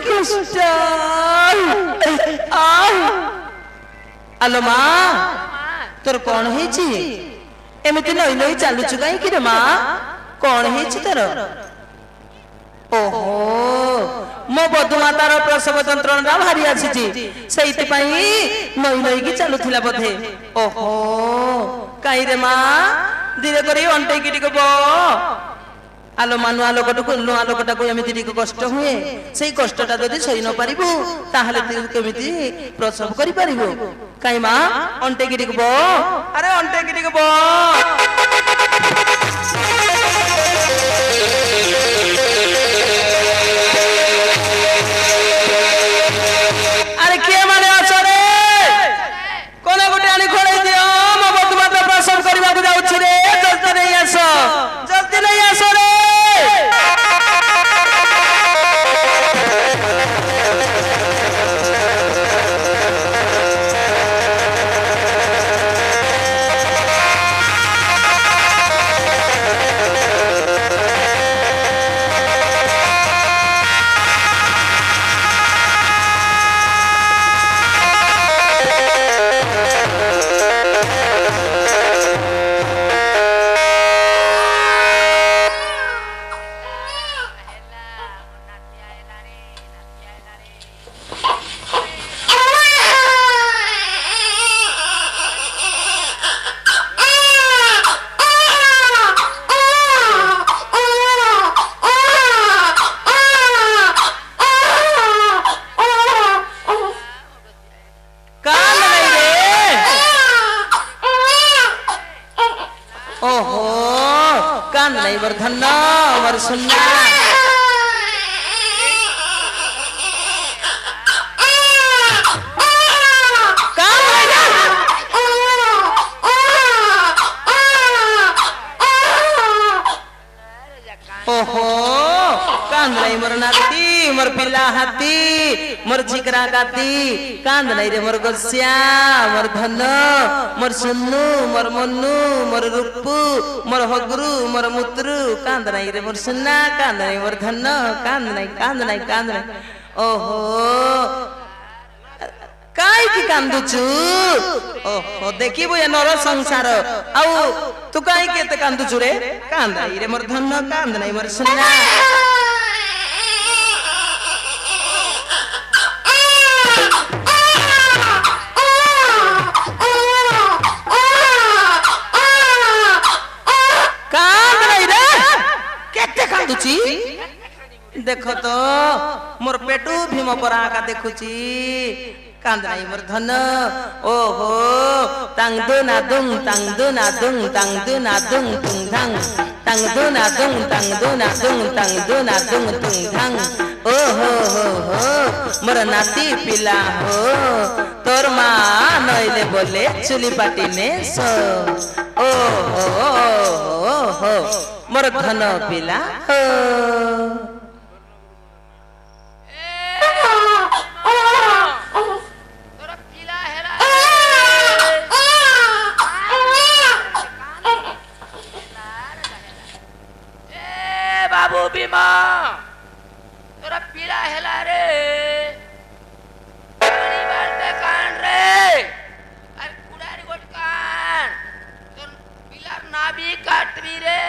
कष्ट आलो मा तोर कौन एमती नई नई चलुचु कहीं माँ कौन तोर ओहो मो बधुमातार प्रसव यंत्रणा भारी आसी नई नई की चलुला बोधे ओहो कहीं रे माँ धीरे कर अंटे की आलो मा नुआ नुआ लोकटा को एमती कष्ट हुए से कष्टा जदि सही न पारिबु ताहले केमिति प्रसव करि पारिबु काई माँ अंटे की बो अरे अंटे की बो अरे के माने आछो रे कोने गोटे आनी खोले दियो मो बधुमाता प्रसव करबा को जाउछि रे जल्दी नहीं आसो जल्दी नहीं आसो रे धन्ना वर सुन्ना ओहो कांद नहीं मोर नाती मोर पिला हाथी मोर झिकरा गाती कांद नहीं रे मोर गोसिया मोर धन मोर सुन्नू मोर मन्नू मोर रूपू मोर हगरू मोर मुत्रु कांद नहीं रे मोर सुन्ना कांद नहीं मोर धन कांद नहीं ओहो काई की कांदुचु ओहो देखिबो ये नर संसार आउ तू काई केते कांदुचु रे कांद नहीं रे मोर धन कांद नहीं मोर सुन्ना देखो तो मोर पेटू भीम परा का देखुची कांद नहीं मोर धन ओहो तांगदु नादुंग तांगदु नादुंग तांगदु नादुंग तुंगधांग तांगदु नादुंग तांगदु नादुंग तांगदु नादुंग तुंगधांग ओहो हो मोर नाती पिला हो तोर मां नइले बोले चुली पाटी ने सो ओहो हो मोर धन पिला हो बाबू बीमा तोरा पीला हेला रे पानी बालते कान रे अरे कुड़ारी गोट कान तोर पीला नाभी काटबी रे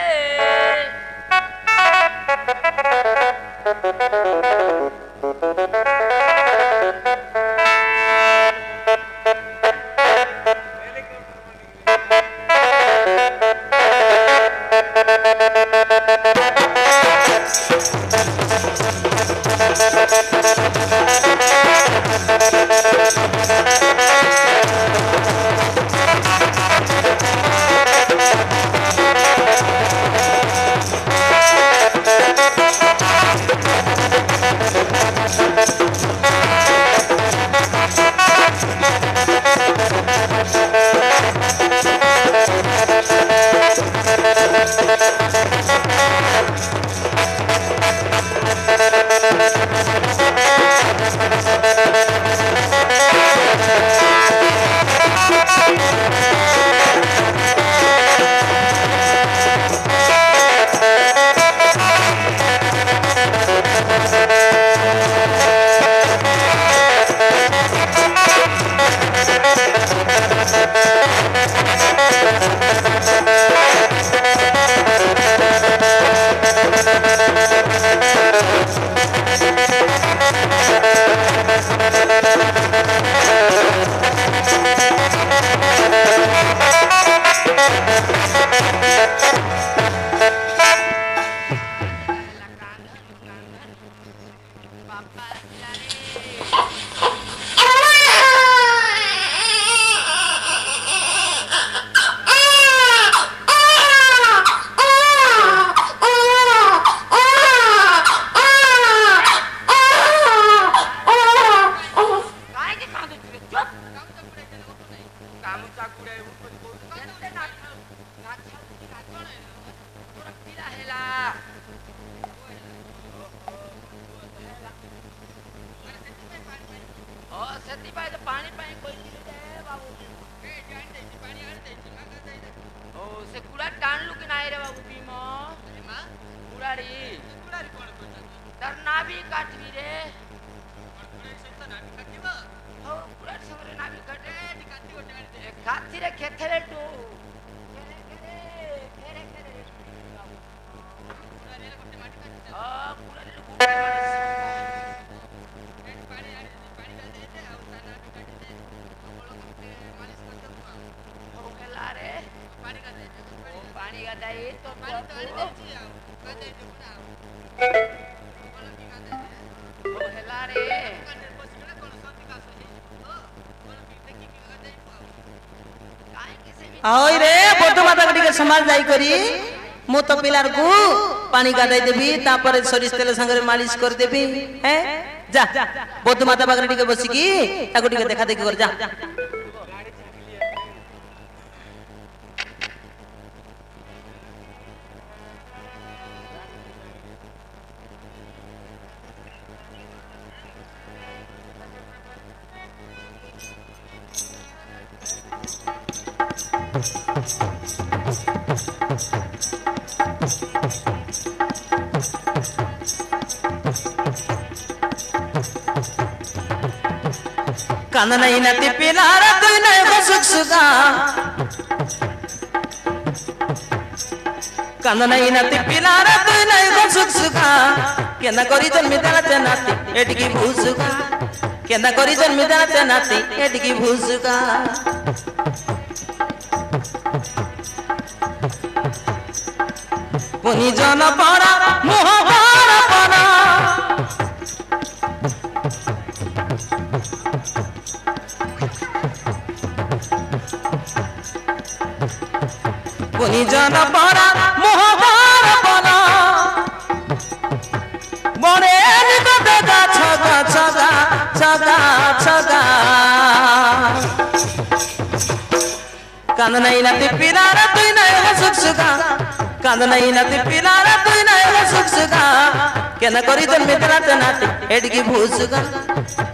ओय रे बोध माता के समाज जाई करी मु तो पिलार को पानी गादाई देबी तापर सरिष तेल संगे मालिश कर देबी हैं जा बोध माता बागरे टिके बसी की ताको टिके देखा देखी कर जा कान नहीं नती पिलार तू नहीं को सुख सुखा कान नहीं नती पिलार तू नहीं को सुख सुखा केना करी जन्मी देला ते नाती एटकी भूसुका केना करी जन्मी देला ते नाती एटकी भूसुका पुनी जन परा मोह परा परा पुनी जन परा मोह परा परा बड़े निकट गा छगा छगा छगा छगा कान नहीं नती पिलार तू नहीं सुख सुखा कान नहीं नती पिलार तू नहीं सुख सुखा केना करी जन्मी देला ते नाती एटकी भूसुका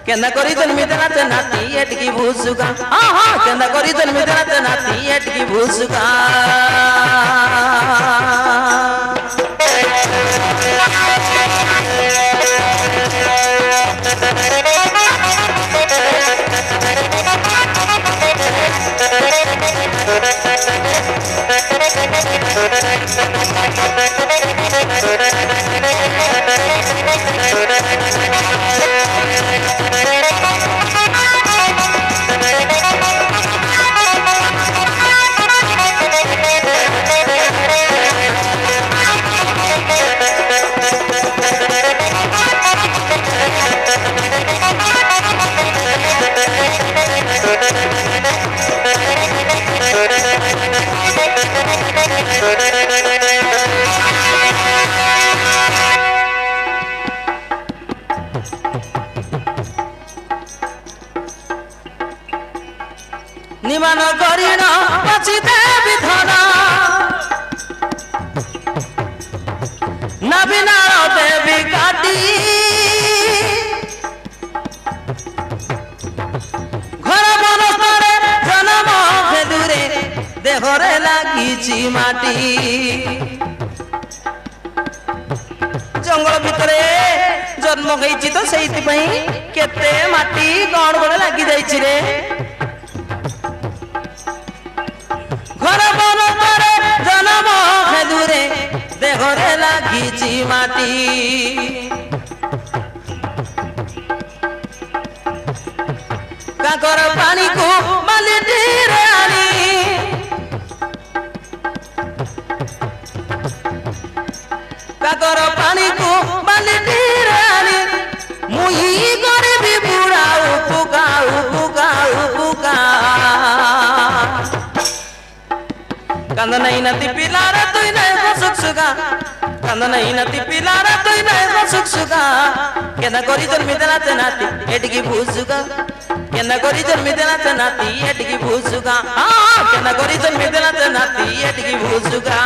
केना करी जन्मी देला ते नाती एटकी भूसुका हां हां केना करी जन्मी देला ते नाती एटकी भूसुका निमान करिन पछि देवी धना नबिना देवी काटी घर बनस्तरे जन्म फेदुरे देहरे लागिछि माटी जंगल भितरे जन्म होईछि तो सेइति पई केते माटी गण गण लागि जाईछि रे घर बनस्तरे जन्म फेदुरे देहरे लागिछि माटी पानी को बाल्टी रे आनी काकर पानी को बाल्टी रे आनी मुई गरीबी बुढ़ा उपका उपका उपका कांद नहीं नती पिलारा तुई नहीं सुख सुखा कांद नहीं नती पिलारा तुई नहीं सुख सुखा केना करी जन्मी देना ते नाती एटकी भूसुका केना करी जन्मी देना ते नाती एटकी भूसुका केना करी जन्मी देना ते नाती एटकी भूसुका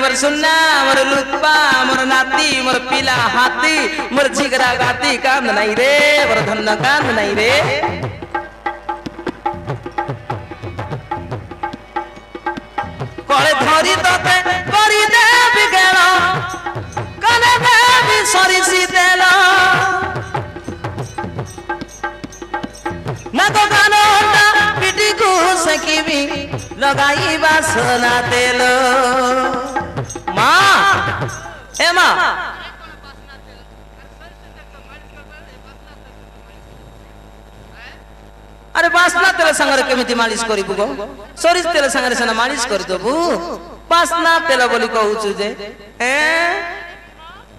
मोर सुन्ना मोर लुप्पा मोर नाती मोर पिला हाथी मोर जिगरा गाती कांद नहीं रे मोर धन कांद नहीं रे कले धरी तते करी देबी गेल कने देबी सरिसी देल ना तो गानो पिटी को सकीबी लगाई बासना तेल माँ ए माँ अरे बासना तेल संगे केमिति मालिश करिबु गो सरिस तेल संगे सेना मालिश कर दबु बासना तेल बोली कहउछु जे ए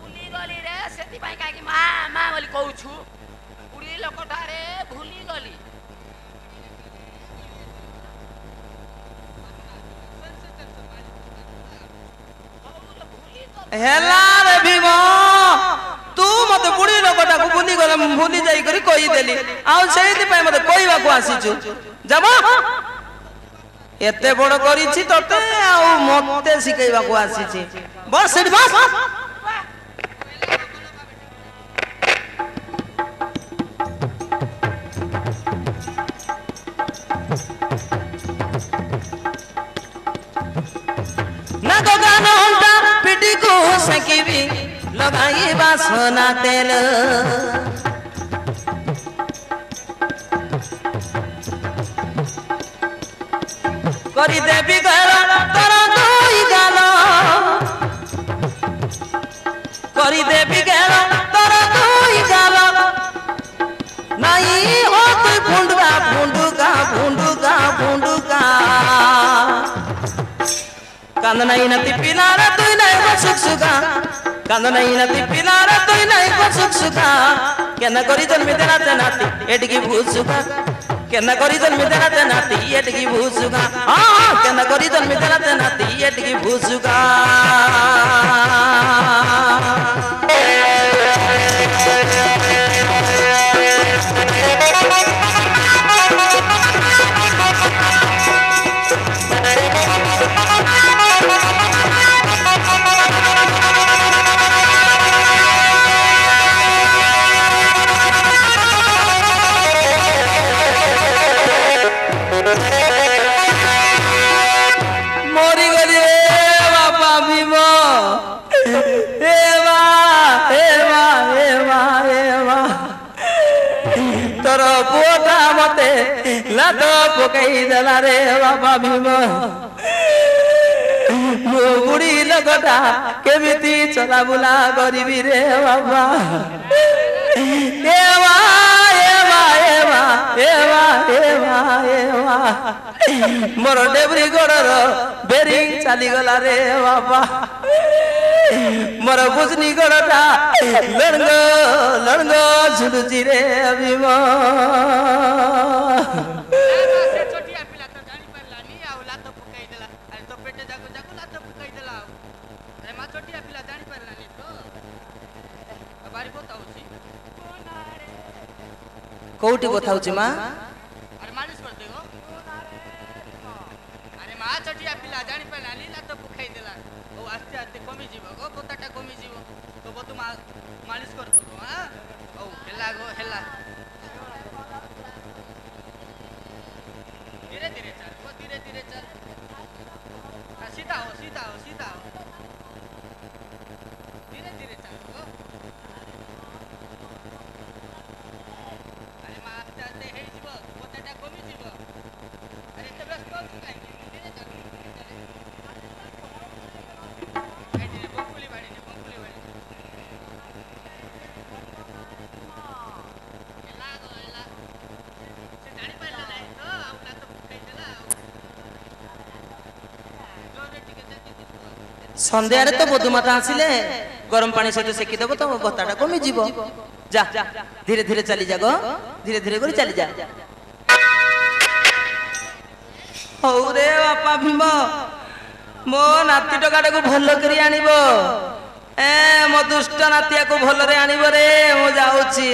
भूली गली रे सेति पाई काकी मां मां बोली कहउछु बुढी लोकटा रे भूली गली हेला रे भीम तू मते बुढ़ी लोकटा को भूली गले भूली जाई करी कहि देली आ सेति पय मते कहिबा को आसीछु जब एते बड़ करिछि तते आ मते सिखैबा को आसीछि बस सेठी बस ना तो गाना होता पिटी को सकीबी लगाई बासना तेल करी देबी गला तोरा दोई गाला करी देबी गला तोरा दोई गाला नहीं हो तू भुंडुका भुंडुका भुंडुका भुंडुका कांद नहीं नती पिलारा तुई नहीं सुख सुखा कांद नहीं नती पिलारा तुई नहीं सुख सुखा केना करी जन्मी देना ते नाती एटकी भूसुका केना करी जन्मी देना ते नाती एटकी भूसुका केना करी जन्मी देना ते नाती एटकी भूसुका मोरी गली बापा भीम एवा एवा एवा एवा तोर पुओटा मते लात पकई देला रे बापा भीम मो बुढ़ी लोकटा केमिति चला बुला करिबी रे बाबा एवा एवा एवा एवा एवा एवा मोर डेबरी गोड़र बेरिंग चली गला रे बाबा मोर बुझनी गोड़टा लड़ंग लड़ंग झुलुची रे भीम कौटी कथा होची मां जानी पाइला लीला तो पुखाई देला ओ आस्ते आस्ते कमी जीव गो बोताटा कमी जीव तो बतु मालिश कर तो हां ओ हेला गो हेला धीरे धीरे चल वो धीरे धीरे चल सीधा हो सीधा हो सीधा हो धीरे धीरे चल गो अरे मा आस्ते आस्ते हे जीव बोताटा कमी जीव अरे तो बस तो काई धीरे चल संध्यारे तो बधुमाता आसिले गरम पानी सहित सेकी देव तो बत्ताटा कमी जीव जा धीरे धीरे चली जा गो धीरे धीरे कर चली जा हौ रे बापा भीम मो नाती टकाटा को भल करी आनिबो ए मो दुष्ट नातिया को भल रे आनिबो रे मो जाउची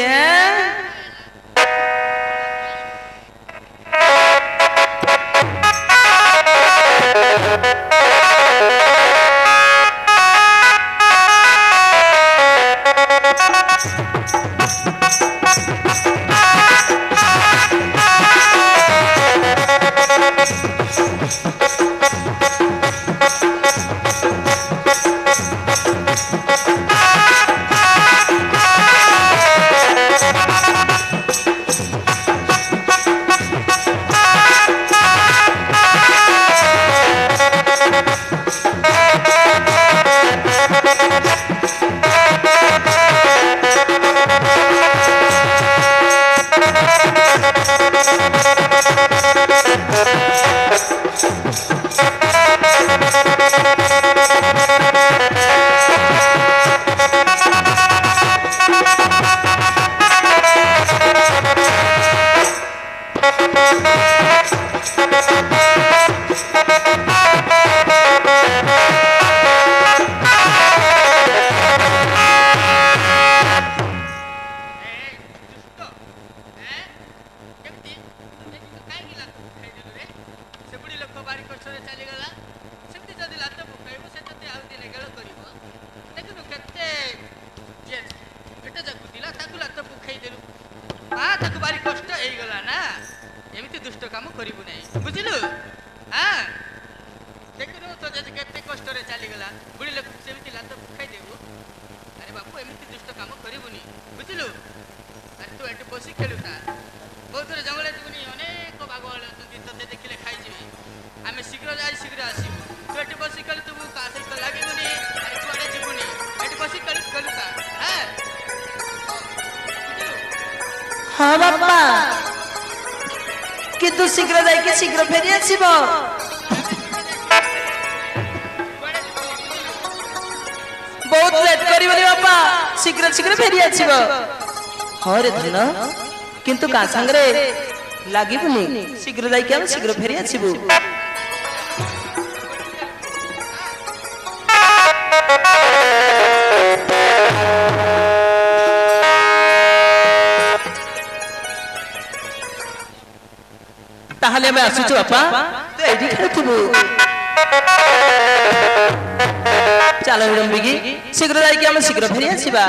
हाँ बापा किंतु शीघ्र जाइए शीघ्र फेरी आसीब बहुत लेट करिबनी बापा शीघ्र शीघ्र फेरी आसीब हाँ रे धन किंतु का संगरे लागिबनी शीघ्र जाइए हम शीघ्र फेरी आसीबू ताहले मैं आसुछु बापा तो एडी खेलुथुबु चलो विडंबिगी शीघ्र जाइए हम शीघ्र फेरी आसीबा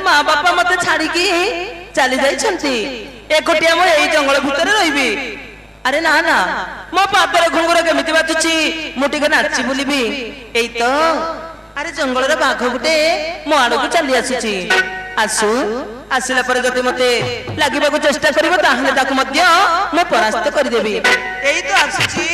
ମା ବାପା ମତେ ଛାଡିକି ଚାଲି ଯାଇଛନ୍ତି, ଏକୁଟିଆ ମୁଁ ଏଇ ଜଙ୍ଗଲ ଭିତରେ ରହିବି। ଆରେ ନା ନା, ମୋ ପାଦରେ ଘୁଙ୍ଗୁର କେମିତି ବାଜୁଛି, ମୁଁ ଟିକେ ନାଚି ବୁଲିବି। ଏଇ ତ ଆରେ ଜଙ୍ଗଲର ବାଘ ଗୋଟେ ମୋ ଆଡକୁ ଚାଲି ଆସୁଛି। ଆସୁ, ଆସିଲା ପରେ ଯଦି ମତେ ଲାଗିବାକୁ ଚେଷ୍ଟା କରିବ ତାହେଲେ ତାକୁ ମଧ୍ୟ ମୁଁ ପରାସ୍ତ କରିଦେବି। ଏଇ ତ ଆସୁଛି।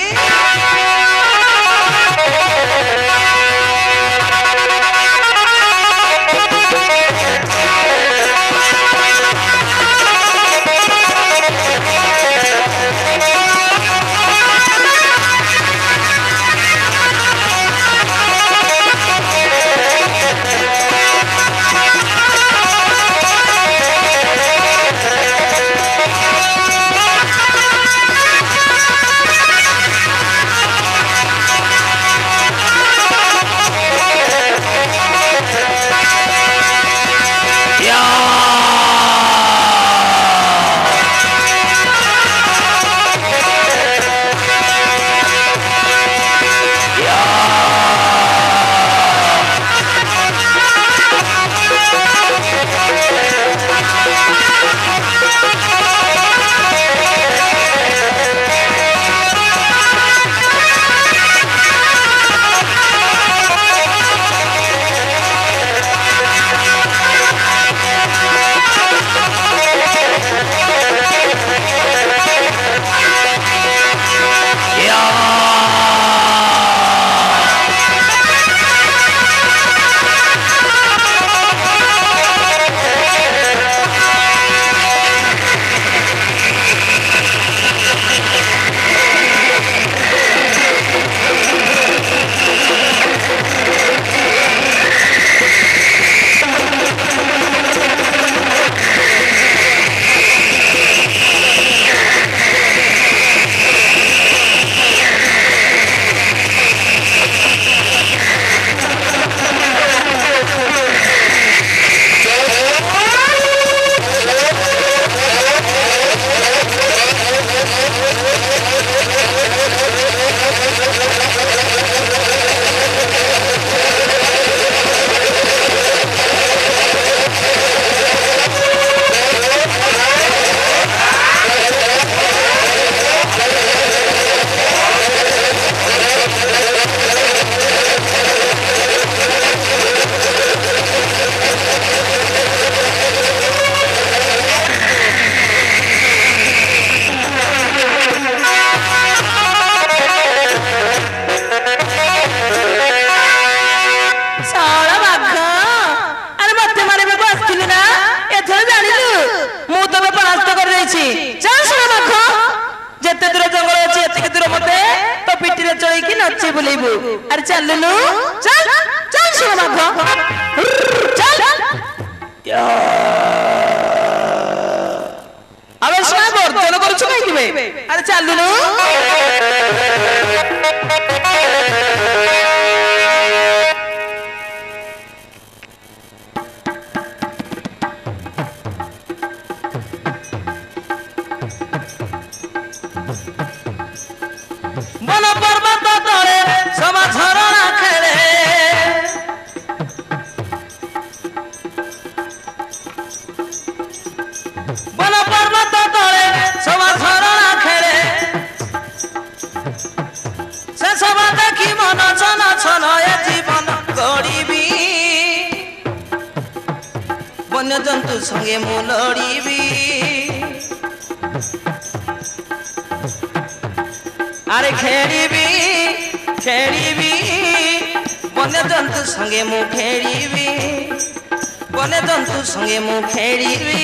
नाचे बुलेबू अरे चल लू चल चल सोना बाबा चल अबे सुना बर्तन करछु काई दिबे अरे चल लू बन पर्वत तले समा झरणा खेले बन पर्वत तले समा झरणा खेले से समा देखी मन छन छन ए जीवन गड़ीबी वन्य जंतु संगे मु लड़ीबी अरे खेड़ीबी खेड़ीबी वन्य जंतु संगे मु खेड़ीबी वन्य जंतु संगे मु खेड़ीबी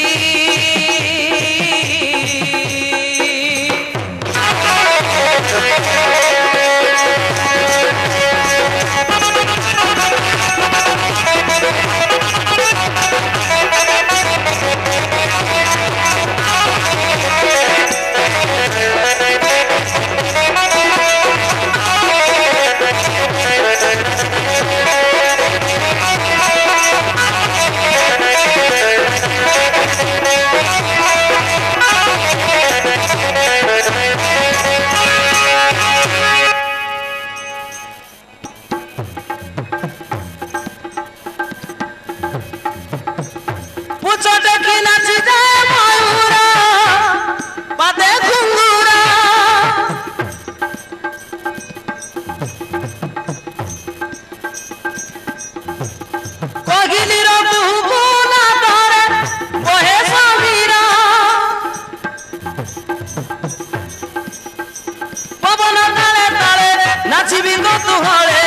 କତୁହଳେ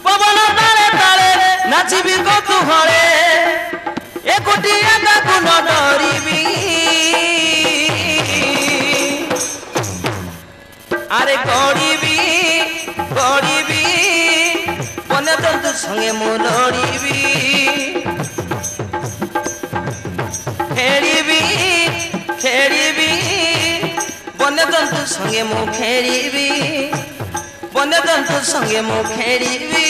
ପବନ ତାଳେ ତାଳେ ନାଚିବି କତୁହଳେ ଏକୁଟିଆ କାକୁ ନ ଡରିବି আরে গড়িবি গড়িবি বন্যজন্তু সঙ্গে মু লড়িবি খেলিবি খেলিবি বন্যজন্তু সঙ্গে মু খেলিবি বন্যজন্তু সঙ্গে মু খেলিবি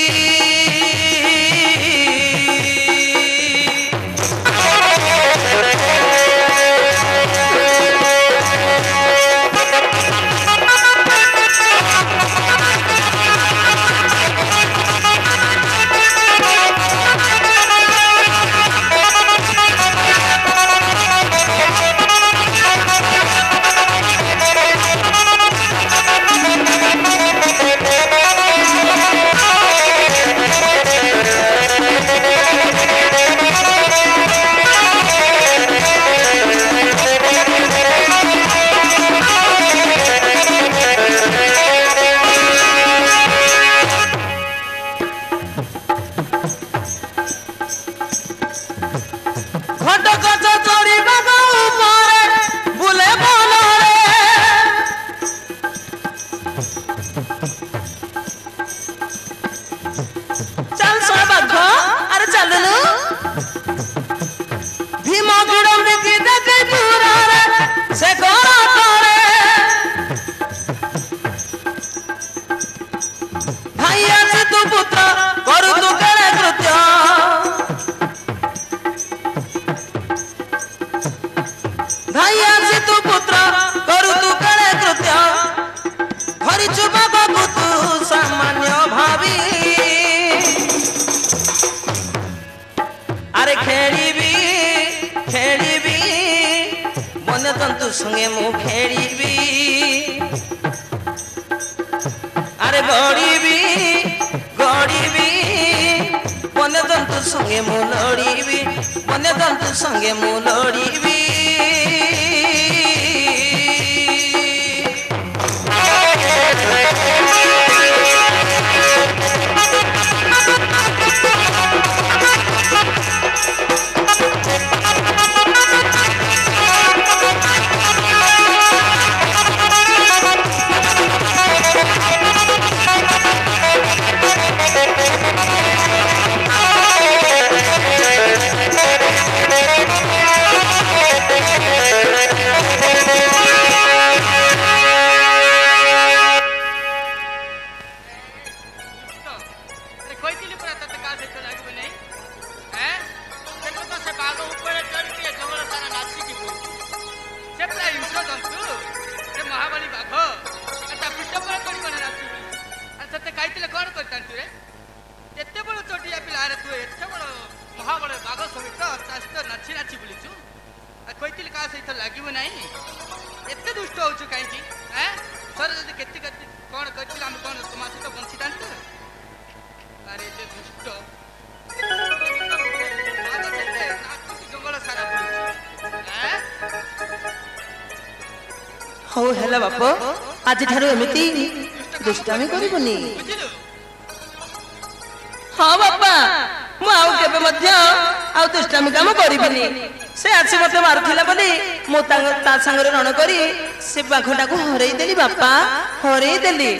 সঙ্গে মু খেলিবি আরে গড়িবি গড়িবি বন্যজন্তু সঙ্গে মু লড়িবি বন্যজন্তু সঙ্গে মু লড়িবি ହଉ ହେଲା ବାପ ଆଜିଠାରୁ ଏମିତି ଦୁଷ୍ଟାମି କରିବୁନି ହଁ ବାପା ମୁଁ ଆଉ କେବେ ମଧ୍ୟ ଆଉ ଦୁଷ୍ଟାମି କାମ କରିବିନି ସେ ଆସି ମତେ ମାରୁଥିଲା ବୋଲି ମୁଁ ତା ସାଙ୍ଗରେ ରଣ କରି ସେ ବାଘଟାକୁ ହରେଇ ଦେଲି ବାପା ହରେଇ ଦେଲି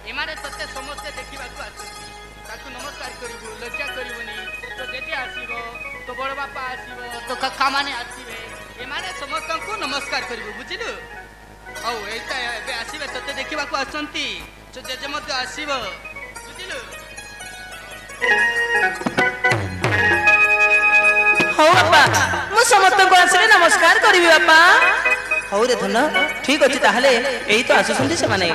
एमाने तते समस्ते देखिबाकू आछंती ताकू नमस्कार करिबू लज्जा करिबुनी तो जेठी आसीबो तो बड़ बापा आसीबो तो कक्का माने आसीबे एमाने समस्तंकू नमस्कार करिबू बुझिलु औ एता एबे आसीबे तते देखिबाकू आछंती तो जेजे मते आसीबो बुझिलु हो बापा मु समस्तंकू आसीले नमस्कार करिबी बापा हो रे धन ठीक अछि ताहले एई तो आसुसंती से माने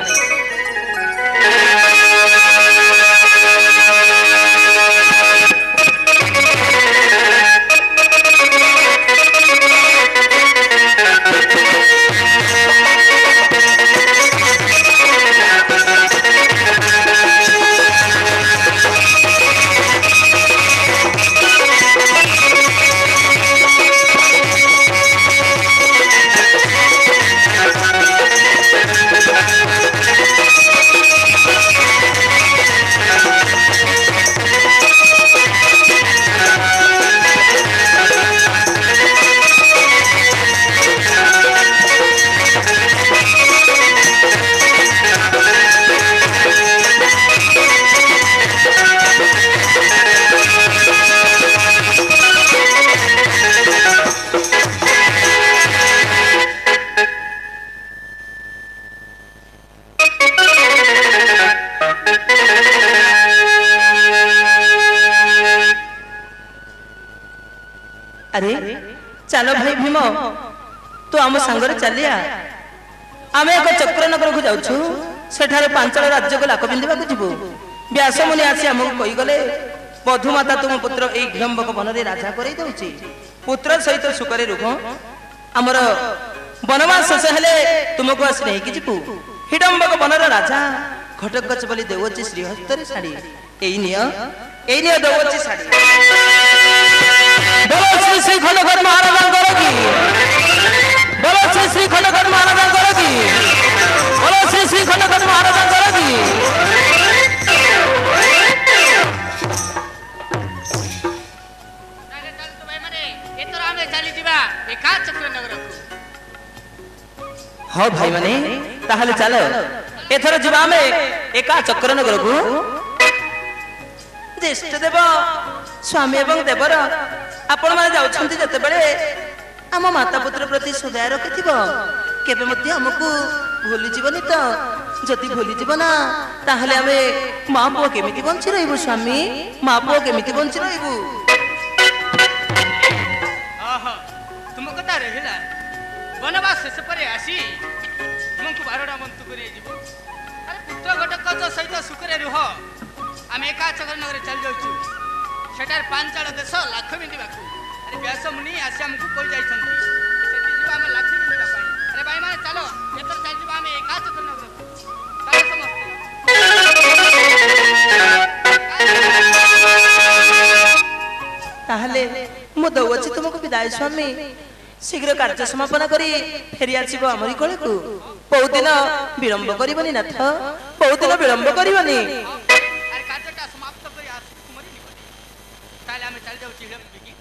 अरे चलो भाई भीम तू आम सांगरे चलिया आम एक चक्रनगर को जाऊँ सेठारे पांचल राज्य को लाक पिंधा जीवु व्यास मुनि आसी आमको कहीगले बधुमाता तुम पुत्र यही हिडम्बक वन में राजा कर पुत्र सहित सुखरे रुह आमर वनवास शेष हेले तुमको आसी नहीं जीवु हिडम्बक वनर राजा घटक गच बोली देवची श्रीहस्तर शाढ़ी यही देवची शाढ़ी बोलो श्री श्री खंडकर महाराज की बोलो श्री श्री खंडकर महाराज की बोलो श्री श्री खंडकर महाराज की हाँ भाई माने ताहले चलो एथर जीवा में एका चक्रनगर को ज्येष्ठ देव स्वामी एवं देवर आपण माने जाउछंती जते बेले आम माता पुत्र प्रति सदय रखिथिब केबे मध्ये हमकु भूली जीवनी तो जति भूली जीव ना ताहले आमे मां पुओ केमिति बंची रहिबु स्वामी मां पुओ केमिति बंची रहिबु आहा तुम कता रहिला वनवास शेष परे आसी तुमको 12टा मंतु करे जीवु अरे पुत्र घटक सहित सुखरे रुह आम एका चक्रनगर चल जाउछु सेटार पांचाल देश लाख बिंदिबाकू अरे व्यास मुनि आसी हमको कहि जाइछंती सेठी जीवा हम लाख बिंदिबा पाई अरे भाई माने चलो एतर चल जीवा हम एका चक्रनगर चलो समस्त ताहले मु दउछि तुमको विदाय स्वामी शीघ्र कार्य समापन करी फेरी आसीबो हमरी कोले को बहुत दिन विलंब करिवनी नाथ बहुत दिन विलंब करिवनी अरे कार्यटा समाप्त करी आसी तुमरी निकट ताले हम चल जाउछि हिडम बिकी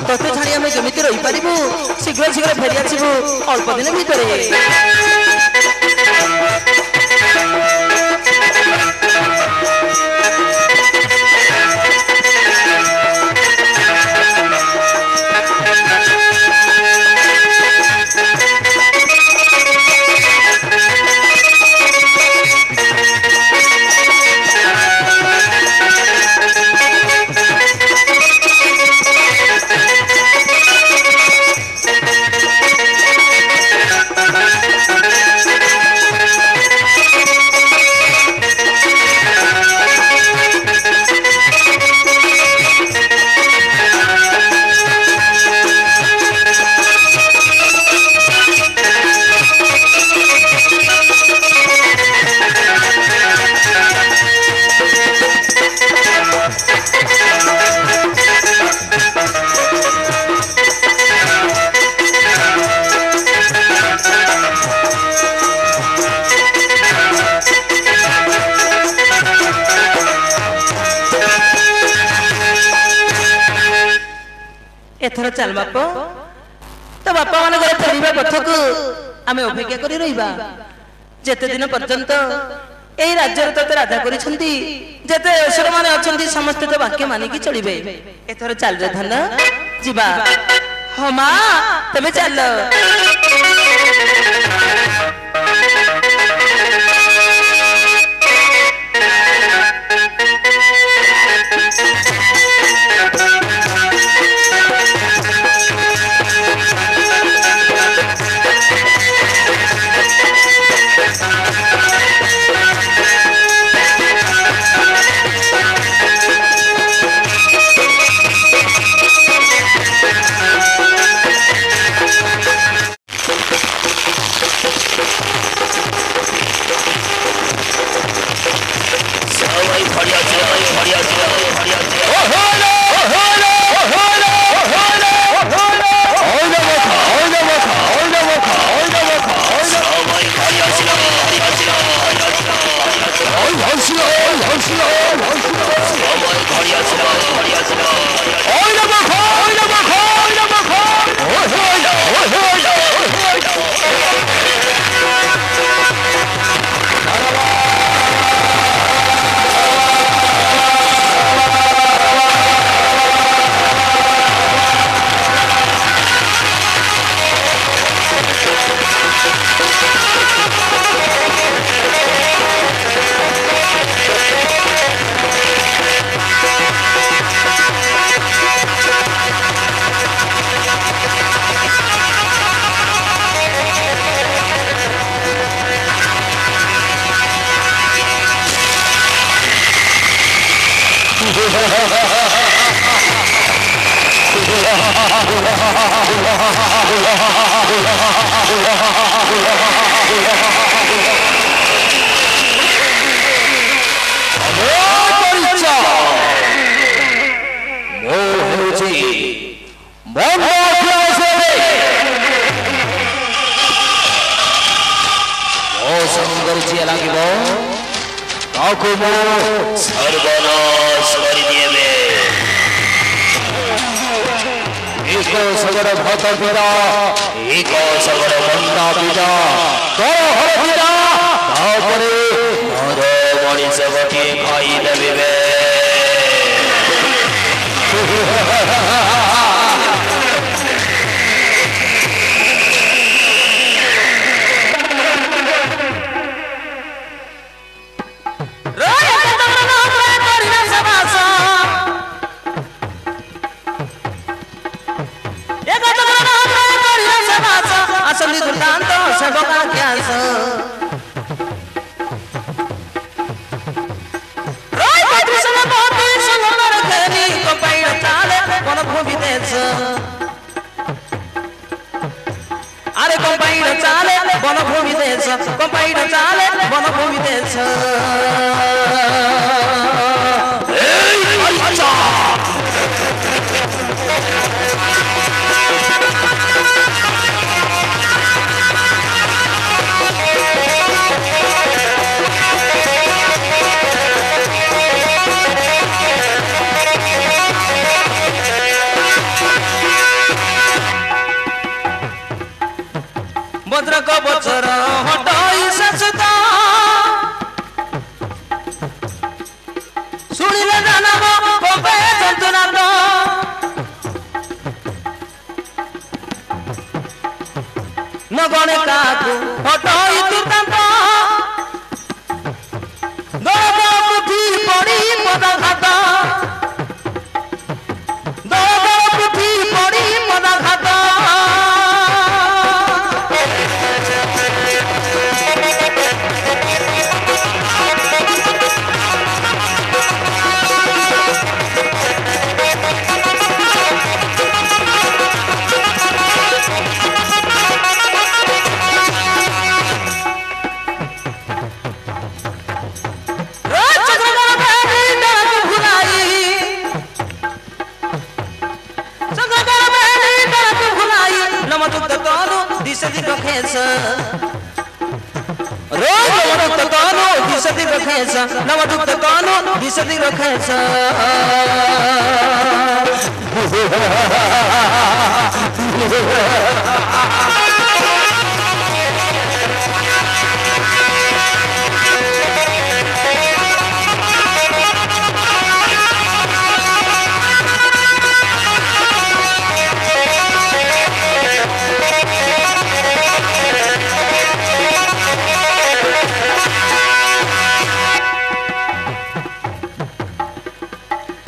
तोते छाड़ी आम केमिति रही पारिबु शीघ्र शीघ्र फेरी आसीबु अल्प दिन भितर एथर चल बाप तो बापा मान फेरवा पथ को आम अपेक्षा कर रहा जेते दिन पर्यंत यही राज्य तो राजा करते असुर मैंने अच्छा समस्त तो वाक्य मानिकी चलिए एथर चल रे धन जीवा हाँ माँ तबे चल you. লাগিব তাকো সর্বনাশ কৰি দিয়েবে এক সগর ভত পিতা এক সগর মন্দা পিতা তোর হরে পিতা তারপরে মোর মଣିষ গোটিয়ে খাই দেবে अरे कंपाइन चाले वनभूमि देश कंपाइन चाले वनभूमि देश भद्रक बचर हटाई सचता सुनिले दानव कोपे जंतुनाद नगणे काकु हटाई तुरंत दरद पुथी पड़ी पदाघात दरद पुथी पड़ी पदाघात दिसदी रखेस रोज नवदुक्त कानो दिसदी रखेस नवदुक्त कानो दिसदी रखेस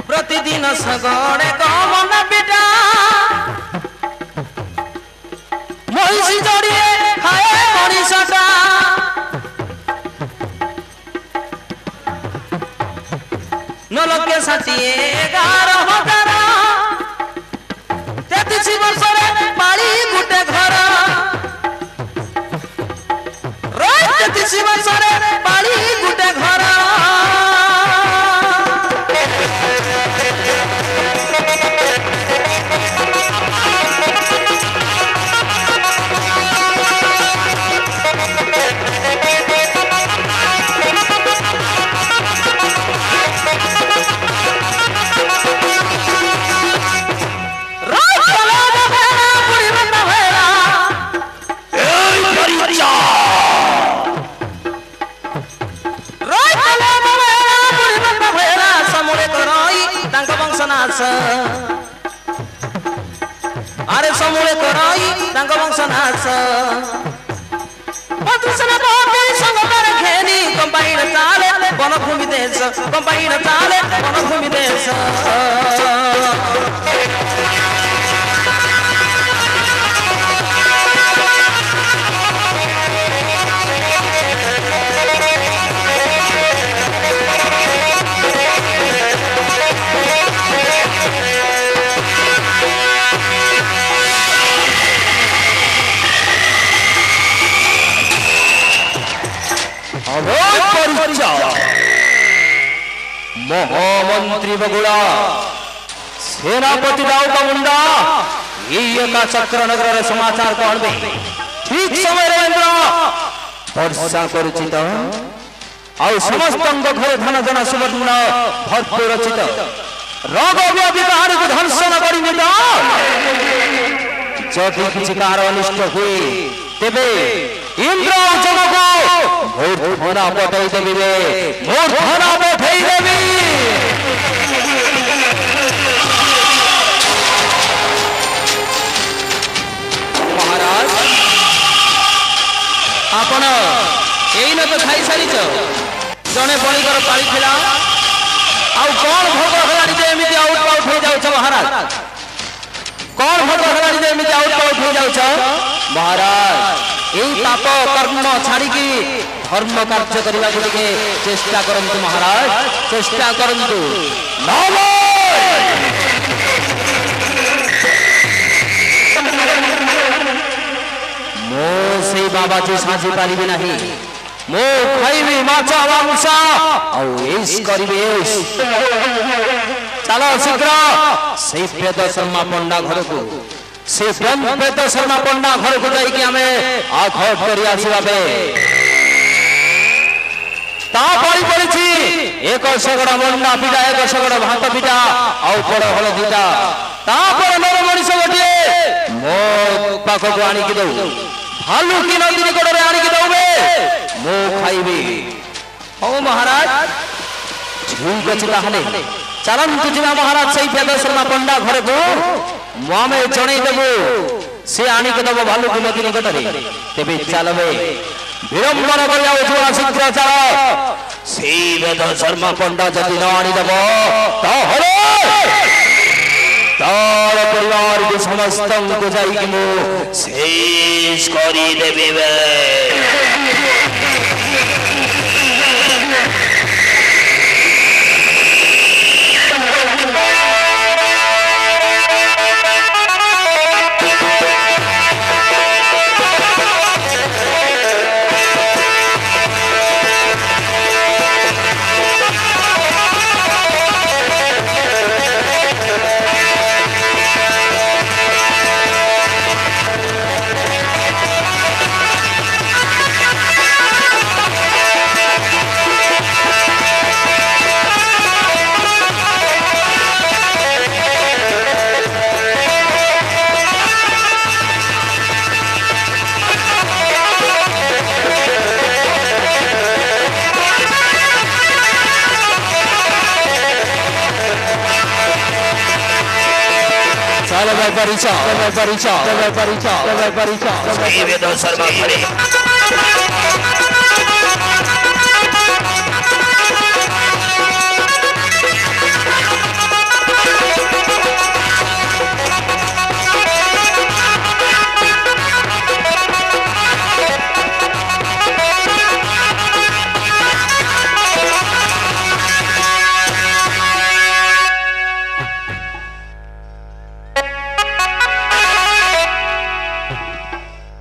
प्रतिदिन सगड़े कमन बेटा महिषी जड़िए खाए मनीषटा नलके 11,000 33 वर्ष पाली गुटे घर 33 वर्ष पाली गुटे घर अरे समूले कराई तांग वंशनाश पतुसना बापी संगतर खेनी कंपाइन चाले वनभूमि देश कंपाइन चाले वनभूमि देश महामंत्री बगुड़ा सेनापति दाऊ का मुंडा ये का चक्र नगर समाचार कौन ठीक समय रविंद्र ବର୍ଷା କରୁଛି ତ ଆଉ ସମସ୍ତଙ୍କ ଘରେ ଧନ ଜନ ସୁବର୍ଣ୍ଣ ଭରପୁର ଅଛି ତ ରୋଗ ବ୍ୟାଧି କାହାରିକୁ ଧର୍ଷଣ କରିନି ତ ଯଦି କିଛି କାହାର ଅନିଷ୍ଟ ହୁଏ ତେବେ ଇନ୍ଦ୍ର ଜଗକୁ ମୂର୍ଧନା ପଠେଇ ଦେବି ରେ ମୂର୍ଧନା ପଠେଇ ଦେବି। ମହାରାଜ ଆପଣ ଏଇନ ତ ଖାଇସାରିଛ ଜଣେ ବଣିକର ପାଳି ଥିଲା ଆଉ କଣ ଭୋଗ ହେଲାଣି ଯେ ଏମିତି ଆଉଟ ପାଉଟ ହେଇଯାଉଛ ମହାରାଜ କଣ ଭୋଗ ହେଲାଣି ଯେ ଏମିତି ଆଉଟ ପାଉଟ ହେଇଯାଉଛ ମହାରାଜ এই পাপ কর্ম ছাড়িকি ধর্ম কার্য করিବାକୁ ଟିକେ চেষ্টা করন্তু মহারাজ চেষ্টা করন্তু মো সেই বাবাজি সাজি পারিবে নাহি মো খাইবি মাছ মাংস ଆଉ ଏଇସ୍ କରିବି ଏଇସ୍ ଚାଲ ଶୀଘ୍ର ସେଇ ପ୍ରେତ ଶର୍ମା ପଣ୍ଡା ଘରକୁ ସେ ପ୍ରେତ ଶର୍ମା ପଣ୍ଡା ଘରକୁ ଯାଇକି ଆମେ ଆଘଟ କରି ଆସିବା ବେ ତା ପଡ଼ିଛି ଏକ ଶଗଡ଼ ମଣ୍ଡା ପିଠା ଏକ ଶଗଡ଼ ଭାତ ପିଠା ଆଉ ବଡ଼ ହଳଦୀଟା ତାପରେ ମୋର ମଣିଷ ଗୋଟିଏ ମୋ ପାଖକୁ ଆଣିକି ଦଉ ଭାଲୁ କି ନଦୀ କଡ଼ରେ ଆଣିକି ଦଉବେ ମୁଁ ଖାଇବି। ହଉ ମହାରାଜ ଠିକ ଅଛି ତାହେଲେ ଚାଲନ୍ତୁ ଯିବା ମହାରାଜ ସେଇ ପ୍ରେତ ଶର୍ମା ପଣ୍ଡା ଘରକୁ ଆମେ ଜଣେଇଦେବୁ ସେ ଆଣିକି ଦେବ ଭାଲୁକି ନଦୀ ନିକଟରେ ତେବେ ଚାଲବେ ବିଳମ୍ବନ କରିବାକୁ ଯିବା ଶୀଘ୍ର ଚାଲ ସେଇ ବେଦ ଶର୍ମା ପଣ୍ଡା ଯଦି ନ ଆଣିଦେବ ତାହେଲେ ତାର ପରିବାରକୁ ସମସ୍ତଙ୍କୁ ଯାଇକି ମୁଁ ଶେଷ କରିଦେବି।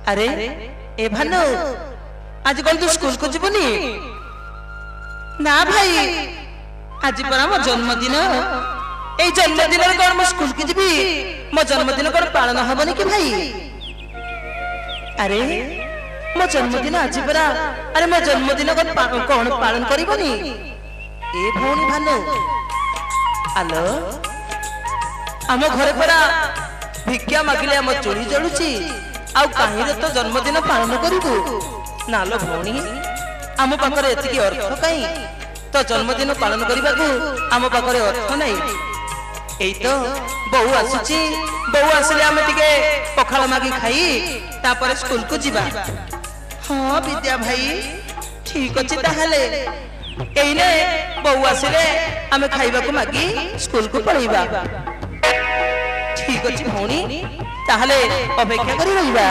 अरे ए भानु आज कौन तू स्कूल को जीवनी ना भाई आज पर मो जन्मदिन ए जन्मदिन कौन मो स्कूल की जीवी मो जन्मदिन कौन पालन हबनी कि भाई अरे मो जन्मदिन आज परा अरे मो जन्मदिन कौन पालन करिबनी ए भौणी भानु आलो आम घरे परा भिक्षा मागिले आम चोरी जलुची आउ काहीरे तो जन्मदिन पालन करू नालो भौणी आम पाखरे एतिकी अर्थ काई तो जन्मदिन पालन करने को आम पाखरे अर्थ नहीं एई तो बहु आसुची बहु आसले आम टिके पखाल मागी खाई तापर स्कूल को जीवा। हाँ विद्या भाई ठीक अच्छे ताहले एइने बहु आसले आम खाइबा को मागी स्कूल को पळेबा ठीक अच्छे भौणी ताहले अपेक्षा करी रहिबा।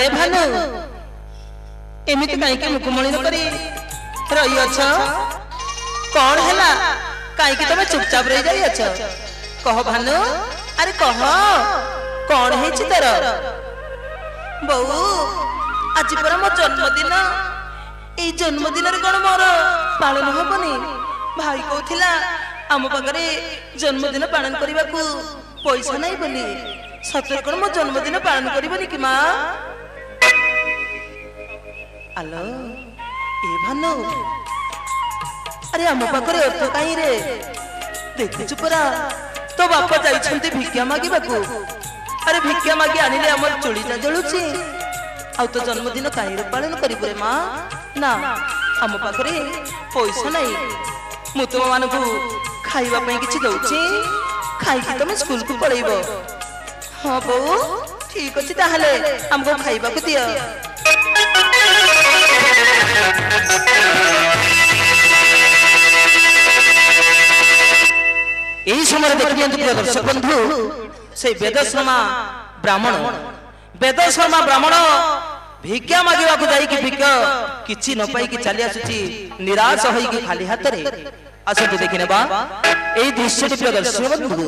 ଏ ଭାନୁ ଏମିତି କାହିଁକି ମୁଖମଣି କରି ରହିଅଛ? କଣ ହେଲା? କାହିଁକି ତମେ ଚୁପଚାପ ରହି ଯାଇଅଛ? କହ ଭାନୁ, ଆରେ କହ, କଣ ହେଇଛି ତୋର? ବୋଉ, ଆଜି ପରା ମୋ ଜନ୍ମଦିନ। ଏଇ ଜନ୍ମଦିନରେ କଣ ମୋର ପାଳନ ହବନି? ଭାଇ କହୁଥିଲା ଆମ ପାଖରେ ଜନ୍ମଦିନ ପାଳନ କରିବାକୁ ପଇସା ନାହିଁ ବୋଲି। ସତରେ କଣ ମୋ ଜନ୍ମଦିନ ପାଳନ କରିବନି କି ମା? ଆଲୋ ଏ ଭାନୁ, ଆରେ ଆମ ପାଖରେ ଅର୍ଥ କାହିଁ ରେ? ଦେଖୁଛୁ ପରା ତୋ ବାପା ଯାଇଛନ୍ତି ଭିକ୍ଷା ମାଗିବାକୁ। ଆରେ ଭିକ୍ଷା ମାଗି ଆଣିଲେ ଆମର ଚୁଳିଟା ଜଳୁଛି। ଆଉ ତୋ ଜନ୍ମଦିନ କାହିଁରେ ପାଳନ କରିବୁ ରେ ମା? ନା, ଆମ ପାଖରେ ପଇସା ନାହିଁ। ମୁଁ ତୁମ ମାନଙ୍କୁ ଖାଇବା ପାଇଁ କିଛି ଦଉଛି, ଖାଇକି ତମେ ସ୍କୁଲକୁ ପଳେଇବ। ହଁ ବୋଉ, ଠିକ ଅଛି, ତାହେଲେ ଆମକୁ ଖାଇବାକୁ ଦିଅ। এই সময় দেখি কিন্তু প্রিয় দর্শক বন্ধু, সেই বেদশর্মা ব্রাহ্মণ ভিক্ষা মাগিବାକୁ ଯାଇକି ଭିକ କିଛି ନ ପାଇକି ଚାଲି ଆସୁଛି ନିରାଶ ହୋଇକି ଖାଲି ହାତରେ। ଆସନ୍ତୁ ଦେଖି ନେବା এই ଦୃଶ୍ୟଟି ପ୍ରିୟ ଦର୍ଶକ ବନ୍ଧୁ।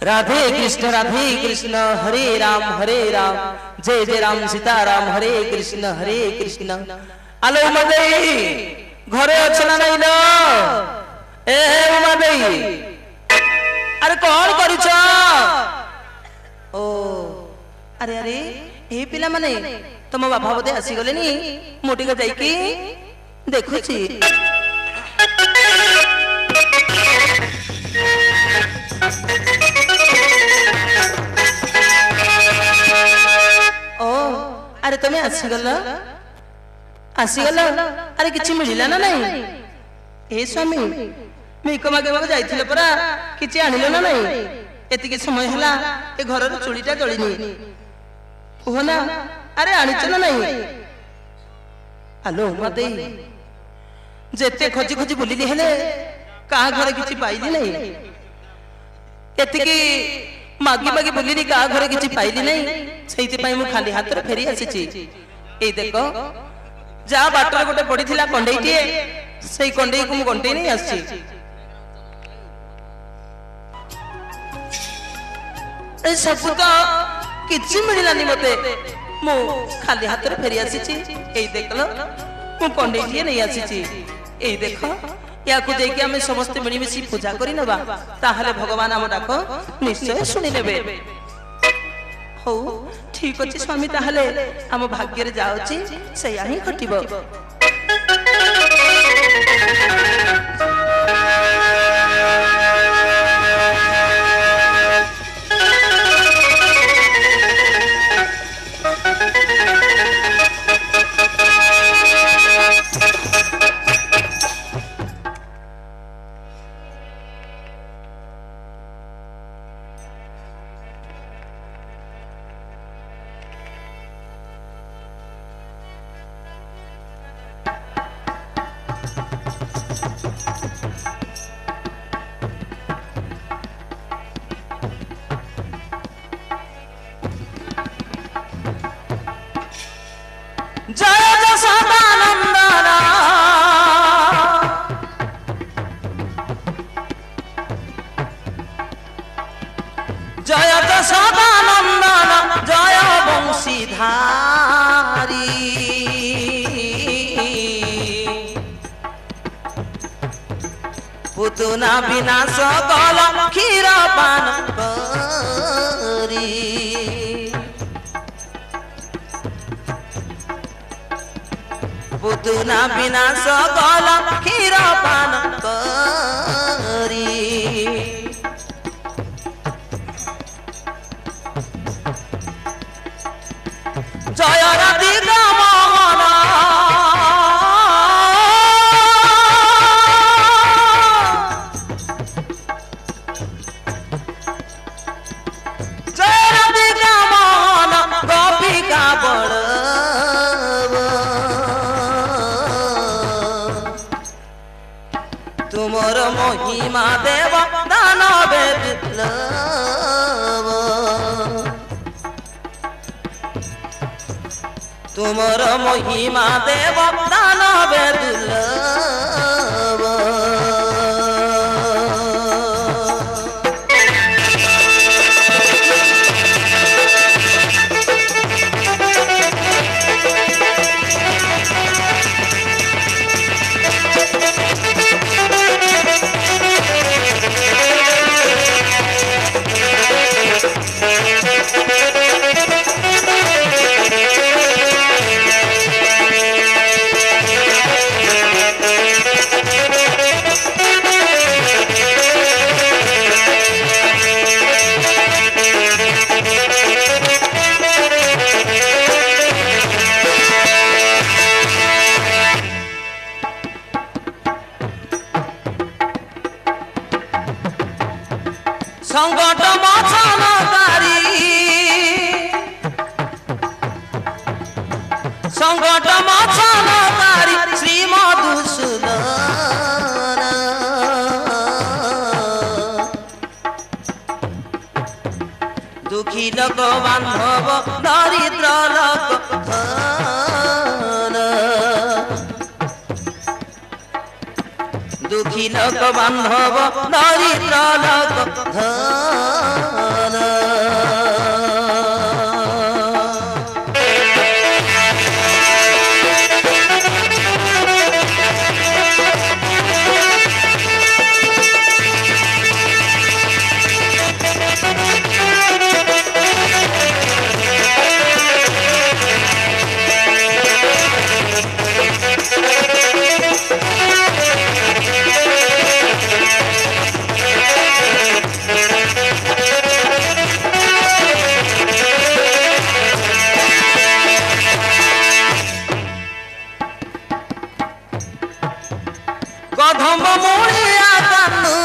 राधे कृष्ण हरे राम जय जय राम सीताराम हरे कृष्ण आलो उमा देई घरे अच्छे ना नहीं लो? ए उमा देई, अरे कौन करुछ? ओ अरे अरे ए पिला माने तुम बापा बोधे आसी गलेनी, मोटिका जाईकी देखुची। ओ अरे तुम्हें आसीगल, अरे किछि मिलिला ना नहीं? ए स्वामी भिक मागे जाइथिले परा, किछि आनिलो ना नहीं? एतिके समय हला ए घरर चुलीटा जळिनी, ओह ना, अरे आनिछ ना नहीं? आलो मते जेते खोजी खोजी बुलिली हेले का घरे किछि पाइली नहीं। एतिके मागी मागी बुलिनी का घरे किछि पाइली नहीं, सेइति पई मु खाली हाथ रे फेरी आसीची। ए देखो जा बाटर गोटे पड़ीथिला कंडेईटिए, सेई कंडेई को मु गंटेई नहीं आसी। ए सब तो किछि मिलिलानी मते, मु खाली हाथ रे फेरी आसीची। ए देखलो मु कंडेईटिए नहीं आसीची। ए देखो या को देकी हमें समस्त मिलीमिशी पूजा करी नबा, ताहले भगवान हम डाक निश्चय सुनी नेबे। हो ठीक अछि स्वामी, ताहले हम भाग्य रे जाउची सेया ही घटिबो। জয় যশোদানন্দন জয় বংশীধারী পুতুনা বিনাশ কল ক্ষীর পান করি পুতুনা বিনাশ কল ক্ষীর পান করি জয় রাধিকা মোহন জয় রাধিকা মোহন গোপিকা বড় তুমর মহিমা দেব দানবে বিপ্লব তুমর মহিমা দেব দানবে দুর্লভ সংকট মোচনকারী সংকট মোচনকারী শ্রী মধুসূদন দুঃখী লোক বান্ধব দরিদ্র লোক ধন দুঃখী লোক বান্ধব দরিদ্র লোক ধন কদম মুড়িয়া কানু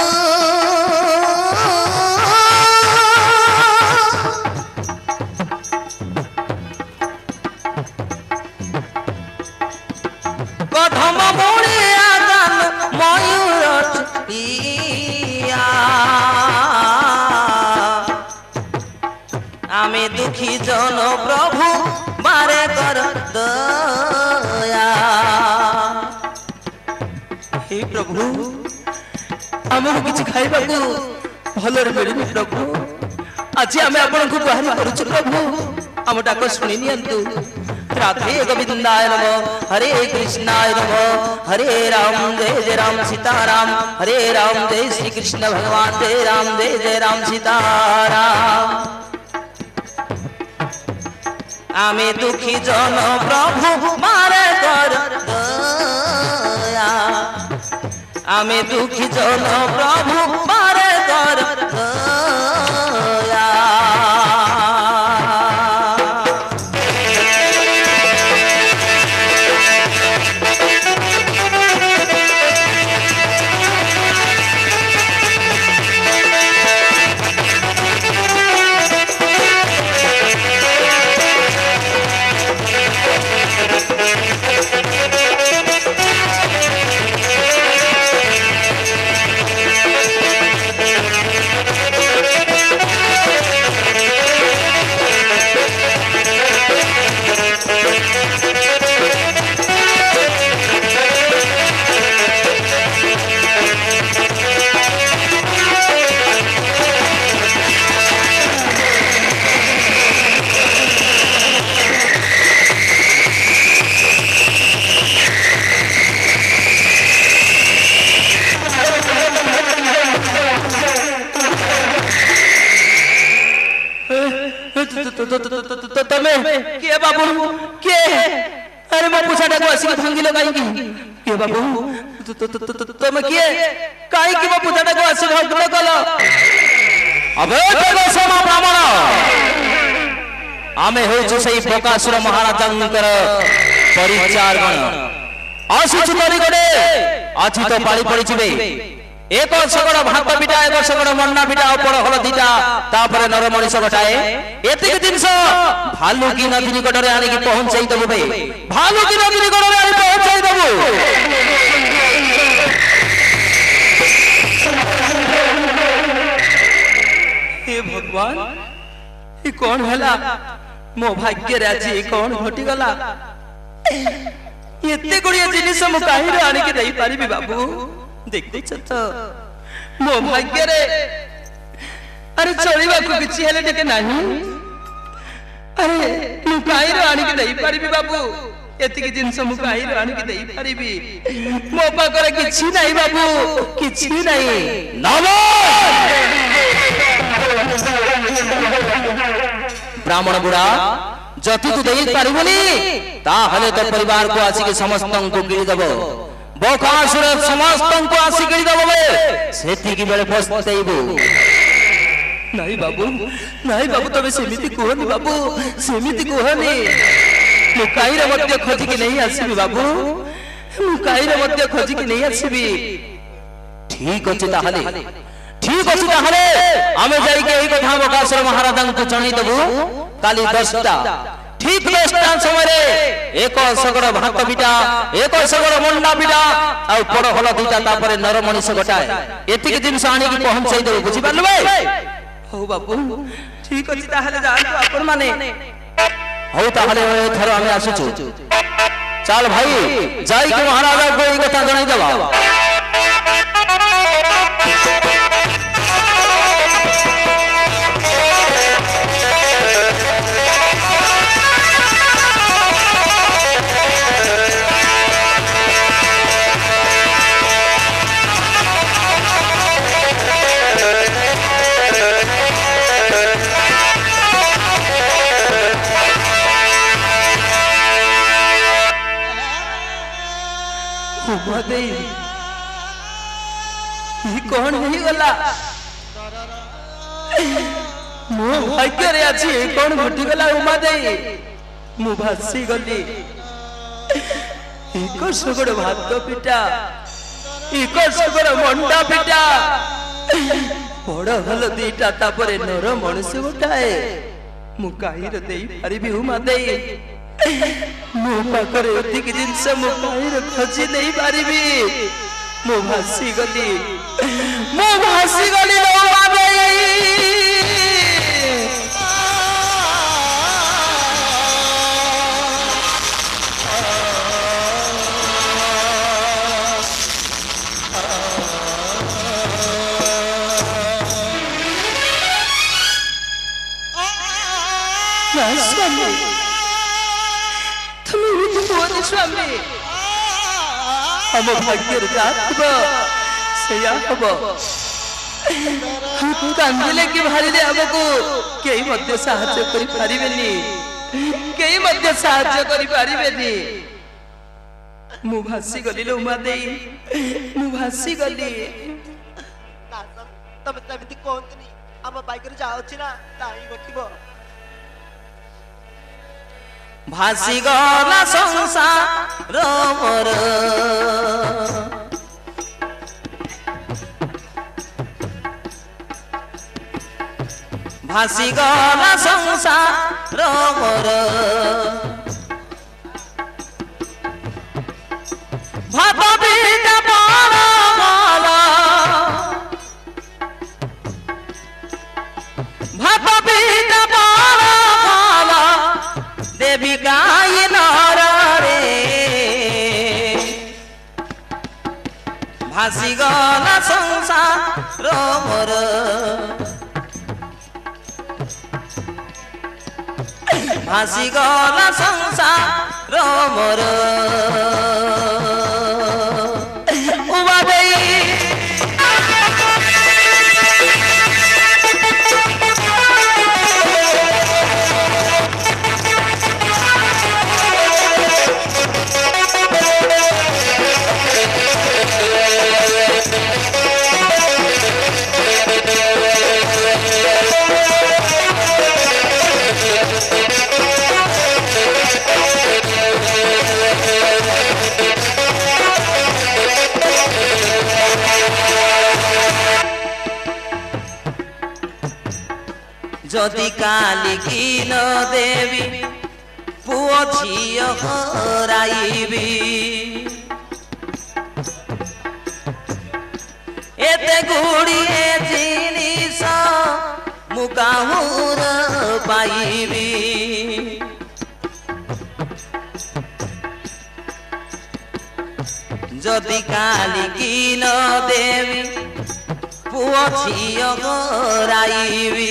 কদম মুড়িয়া কানু ময়ূর চুপিয়া আমি দুঃখী জন প্রভু বারে কর দয়া हे प्रभु आमको किसी खाइबा को भलर मिलनी प्रभु आज आम आपन को गुहारि करूछु प्रभु आम डाक सुनि नियंतु राधे गोविंदाय नमः हरे कृष्णाय नमः हरे राम जय राम सीताराम हरे राम जय श्री कृष्ण भगवान जय राम सीताराम आमे दुखी जन प्रभु मारे कर दया आमे दुखी जन प्रभु मारे कर दया तमे के बाबू के अरे मो पुछाटा को आसी भांगिलो काई के बाबू तमे के काई कि मो पुछाटा को आसी भांगिलो कलो अबे तेरे समा ब्राह्मण आमे होछु सही प्रकाशर महाराजंकर परिचारगण आसुछु तरी गडे आछि तो पाळी पड़ी छिबे एक सगड़ भात पिटा एक सगड़ मंडा पिटा ऊपर हलदीटा तापर नर मनीष गटाए एतिक जिंस भालू की नदी निकटरे आनी की पहुंचाई दबु बे भालू की नदी निकटरे आनी पहुंचाई दबु हे भगवान ई कोन हला मो भाग्य रे आज कोन घटी गला एते गुड़िया जिनिस मु काहिर आनी के देई पारिबी बाबू देख तो मो भाग्य रे अरे चलिबा को किछि हेले टेके नाही अरे मु काहिर आनी के देई पारिबी बाबू एतिकी जिनिस मु काहिर आनी के देई पारिबी मो पाकरे किछि नाही बाबू किछि नाही नमो ब्राह्मण बुढ़ा जति तू देई पारिबनी ता हले तो परिवार को आसी के समस्त को गिरी दबो बकासुर समस्त को आसी गिरी दबो बे सेठी की बेले पछताइबो नहीं बाबू तबे सेमिति कोहनी बाबू सेमिति कोहनी मु काईरे मध्य खोजी के नहीं आसीबी बाबू मु काईरे मध्य खोजी के नहीं आसीबी ठीक अछि ताहले आमे जाई के एई कथा बकासुर महाराजन को जणी दबु काली 10टा ठीक 10टा समय रे एक सगड़ भात पिटा एक सगड़ मंडा पिटा आ पड़ हलदीटा तापर नर मनीष गटाए एतिक जिंस आनी की पहुंचाई दबु बुझि पालु बे हो बाबू ठीक अछि ताहले जान अपन माने हो ताहले थर आमे आसुछु चल भाई जाई के महाराजा को एई कथा जणाई दबा कौन नहीं गला मो भाग्य रे अछि कौन घटी गला उमा देई मु भासी गली एक सगड़ भात पिटा एक सगड़ मंडा पिटा बड़ हलदीटा तापरे नर मनुष्य गोटाए मु काहिर देई पारिबी उमा देई मो पाखरे एतिक जिंस मु काहिर खोजी नहीं पारिबी मो भासी गली उमा देई स्वामी तुम स्वामी हम भाग्य कांदिले कि भारी हमको कई मध्य साहाय्य करि पारिबेनी कई मध्य साहाय्य करि पारिबेनी मु भासी गली लो उमा देई मु भासी गली तब तबिति कोंतनी हम बाइक रे जाउछि ना ताई गटिबो भासी गला संसार मोर भासी गला संसार मोर भात पिटा पाला पाला भात पिटा पाला पाला देवी गाय नारा रे भासी गला संसार मोर भासी गला संसार मोर उमा देई जदि काली की न देवी पुओ झियो हराइबी एते गुड़िए जिनिस मु काहुर पाइबी जदि काली की न देवी पुओ झियो हराइबी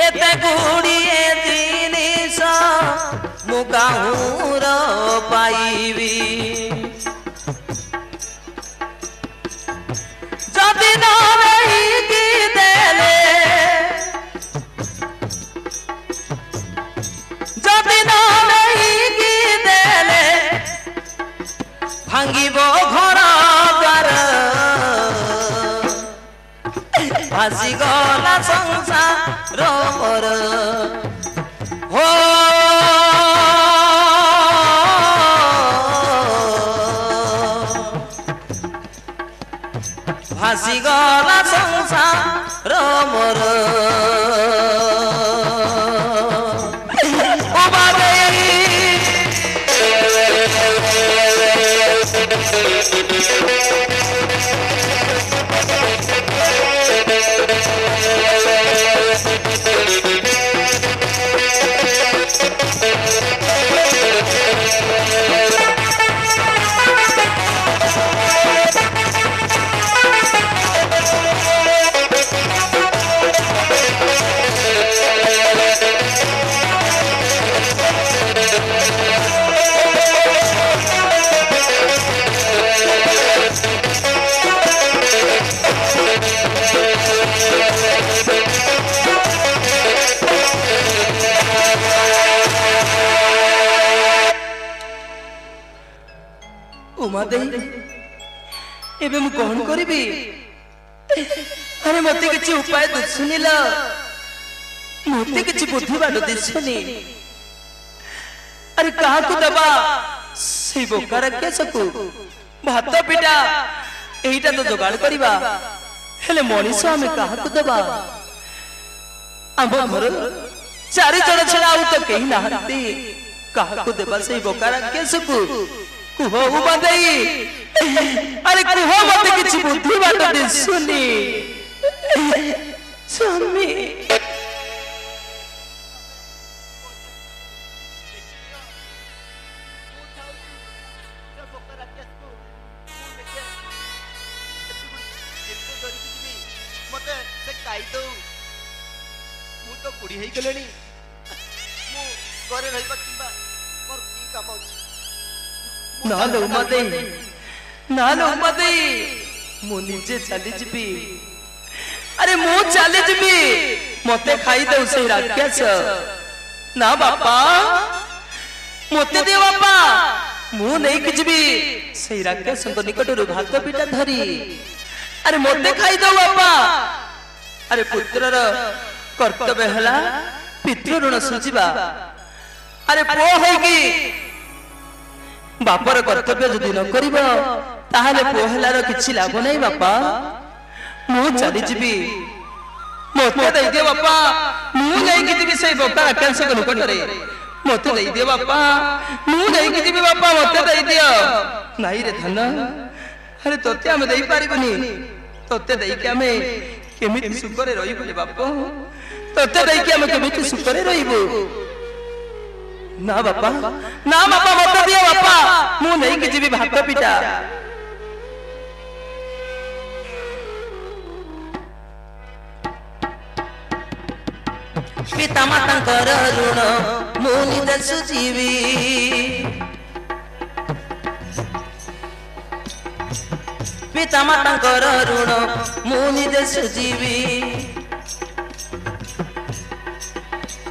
एते गुड़िए जिनिस मु काहुर पाइबी जदि न की देले जदि न की देले भांगिब घर द्वार भासी गला संसार मोर हो भासी गला संसार मोर उमा देई एबे मु कौन करिबी अरे मते किछि उपाय दिसुनिला मते किछि बुद्धि बाटो दिसुनी अरे कहा को दबा से बोकार के सकू भात पिटा एटा तो जोगाड़ करिबा हेले मनीष हमें कहा को दबा आम घर चारि जण छड़ा आउ तो केही नाहंती कहा को देबा से बोकार के सकू कुह उमा देई अरे कुह मते किछि बुद्धि बाटो दिसुनी स्वामी बुढ़ी है गले घरे रहा मोर की काम अच्छे ना लो उमा देई ना लो उमा देई मु निजे चली जीबी अरे मु चली जीबी मते खाई दे से राक्षस ना बापा मते दे बापा मु नहीं कि जीबी से राक्षस निकट रु भात पिटा धरी अरे मते खाई दो बापा अरे पुत्रर कर्तव्य हला पितृ ऋण सुझिबा अरे पो होगी बापर कर्तव्य जदि न करिबो ताहाले पोहलार किछि लाभ नै बापा मु चली जीबी मते दे दे बापा मु नै कि जीबी से बोका आकांश को निकट रे मते दे दे बापा मु नै कि जीबी बापा मते दे दियो नाही रे धन अरे तोते हम देई पारिबनी तोते देई के हमें केमिति सुकरे रहिबो रे बापा तोते देई के हम केमिति सुकरे रहिबो ना बापा मत दियो बापा मु नहीं कि जीवी भात पिटा पिता मातांकर ऋण मु निजे सुझीवी पिता मातांकर ऋण मु निजे सुझीवी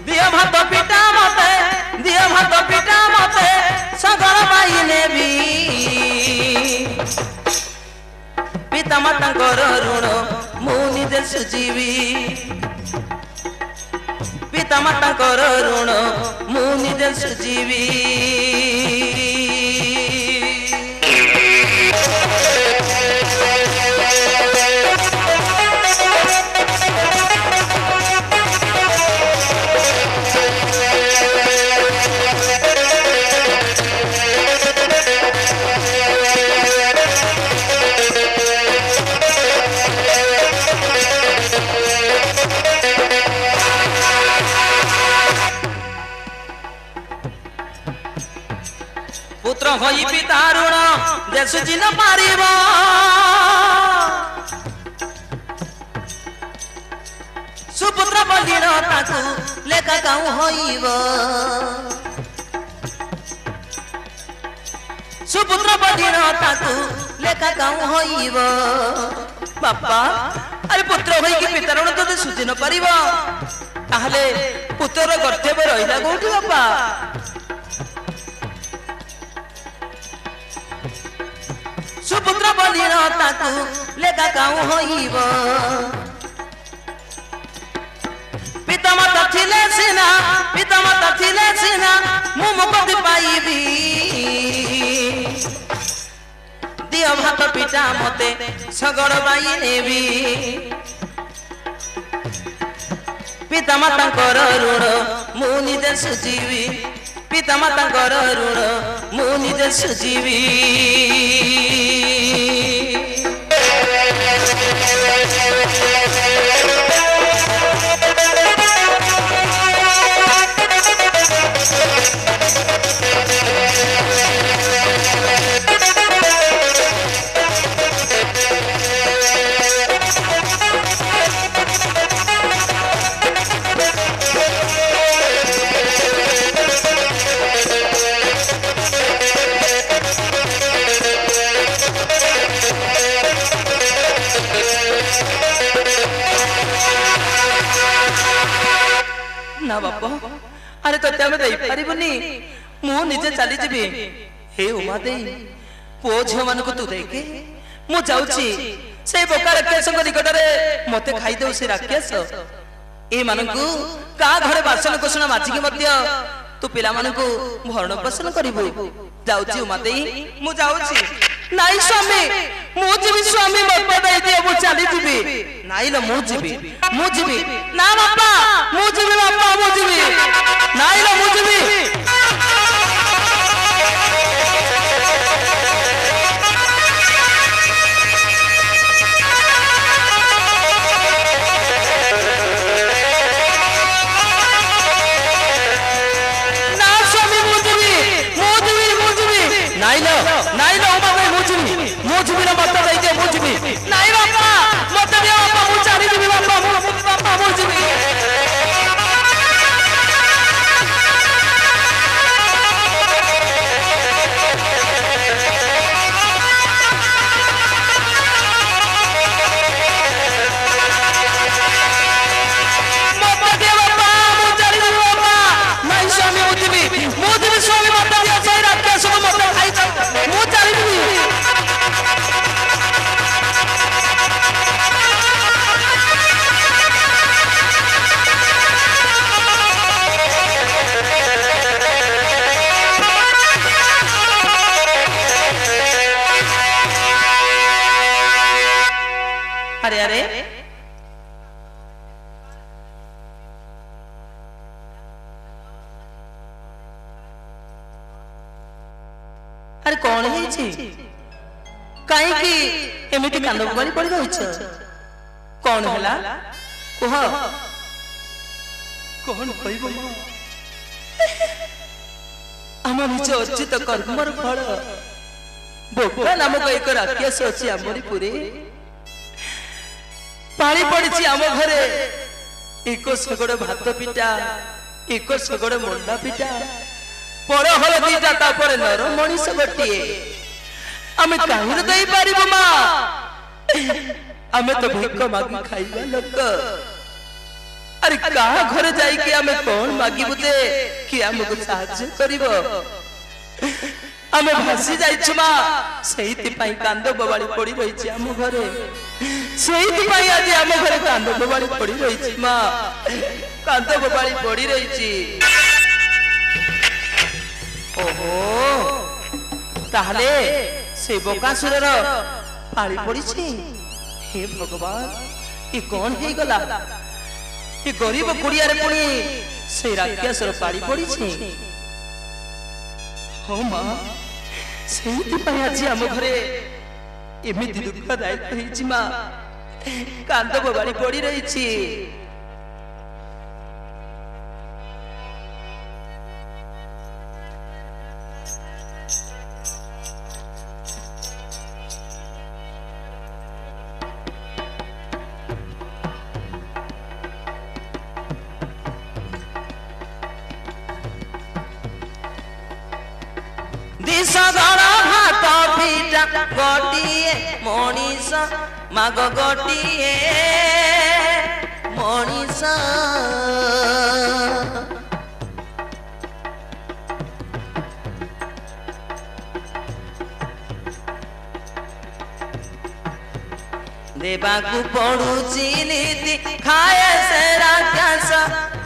दियो भात पिटा मते दियो भात पिटा मते सगर पाई नेबी पिता मातांकर ऋण मु निजे सुझीवी पिता मातांकर ऋण मु निजे सुझीवी ନିଜେ ସୁଝି ନ ପାରିବ ସୁପୁତ୍ର ବଲିର ତାକୁ ଲେଖା କାଉଁ ହୋଇବ ସୁପୁତ୍ର ବଲିର ତାକୁ ଲେଖା କାଉଁ ହୋଇବ ବାପା ଆରେ ପୁତ୍ର ହୋଇକି ପିତାର ଋଣ ଯଦି ସୁଝି ନ ପାରିବ ତାହେଲେ ପୁତ୍ରର କର୍ତ୍ତବ୍ୟ ରହିଲା କୋଉଠି ବାପା ସୁପୁତ୍ର ବଲିର ତାକୁ ଲେଖା କାଉଁ ହୋଇବ ପିତାମାତା ଥିଲେ ସିନା ମୁଁ ମୁକ୍ତି ପାଇବି ଦିଅ ଭାତ ପିତା ମତେ ଶଗଡ଼ ବାଇ ନେବି ପିତାମାତାଙ୍କର ଋଣ ମୁଁ ନିଜେ ସୁଝିବି ପିତାମାତାଙ୍କର ଋଣ ମୁଁ ନିଜେ ସୁଝିବି ना बापा अरे तो आम देनी मु निजे चली जी हे उमा दे पुओ झील मान तू देखे मु जाऊँगी से बोका राक्षस निकट में मत खाईदे से राक्षस ए मानू का घरे बासन कोषण माजिकी तू पिला भरण पोषण करू जाऊँगी उमा दे मु जाऊँगी नाई स्वामी मुझे स्वामी मत दे दियो मु चली जी नाई लो मुझे ना बापा मुझे बापा मुझे नाई लो मुझे अरे अरे अरे कौन है कहीं एमती कांद बड़ी पड़ रही कौन है कह कौन आम निज अर्जित कर्मर फल बोका नामक एक राक्षस अच्छी आमरी पुरी पानी पड़ी आम घरे एक सगड़ भात पिटा एक सगड़ मंडा पिटा पर हल दीटा नर मनीष गोटे आम कहीं दे पार माँ आम तो भिक मागी खाइबा लोक अरे क्या घर जाइए आम कौन मागिबु जे कि आमको साहाय्य करिवो आम भासी जाइछु माँ से कांद बबाड़ी पड़ी रही आम घरे से आज आम घरे कांद बबाड़ी पड़ी रही माँ कांद बबाड़ी पड़ी रही ओहो ताहले से बकासुर पाली पड़ी हे भगवान ये कौन है गला ये गरीब कुड़िया पुणी से राक्षसर पाली पड़ी हाँ माँ से आज आम घरे एमती दुखदायक होती माँ कांद बबाड़ी पड़ी रही ବିଷଧର ଭାତ ପିଠା ଗୋଟିଏ ମଣିଷ ମାଗ ଗୋଟିଏ ମଣିଷ देवाकू पड़ुची नीति खाए से राक्षस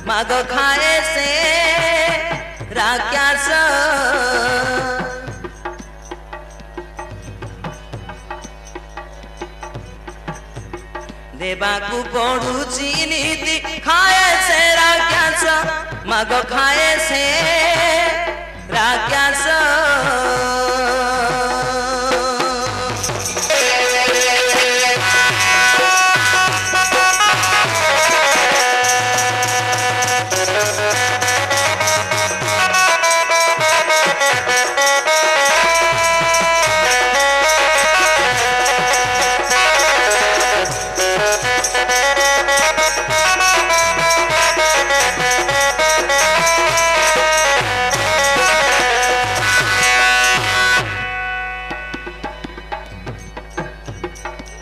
माग खाए से राक्षस देवाकू पड़ुची नीति खाए से राक्षस माग खाए से राक्षस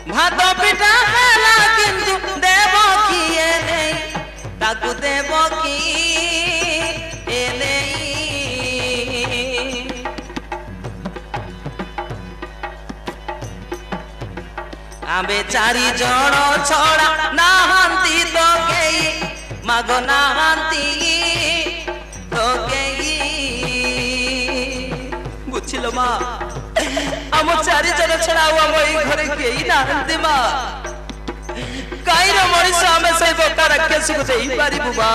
भात पिठा हेला किंतु देव किए नहीं ताकू देव किए नहीं आबे चारि जण छड़ा नाहांती तो केई माग नाहांती तो केई बुझिलो मा आम चारि जन छड़ा आम घरे कई ना कई मनीष आम से बोका राक्षस को दे पारिबु बा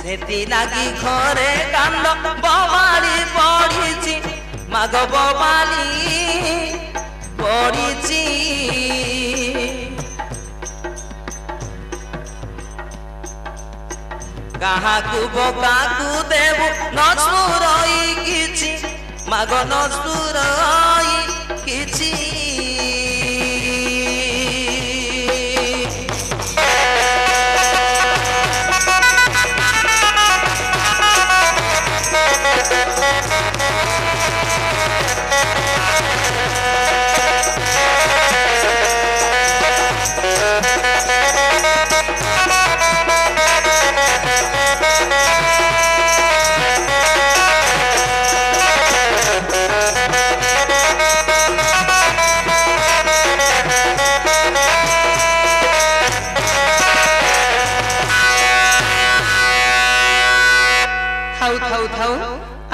सेती लागी घरे कांद बवाली पड़ीची माग बवाली पड़ीची काहाकू बोकाकू देबु नसुरई किछि माग नसुरई किछि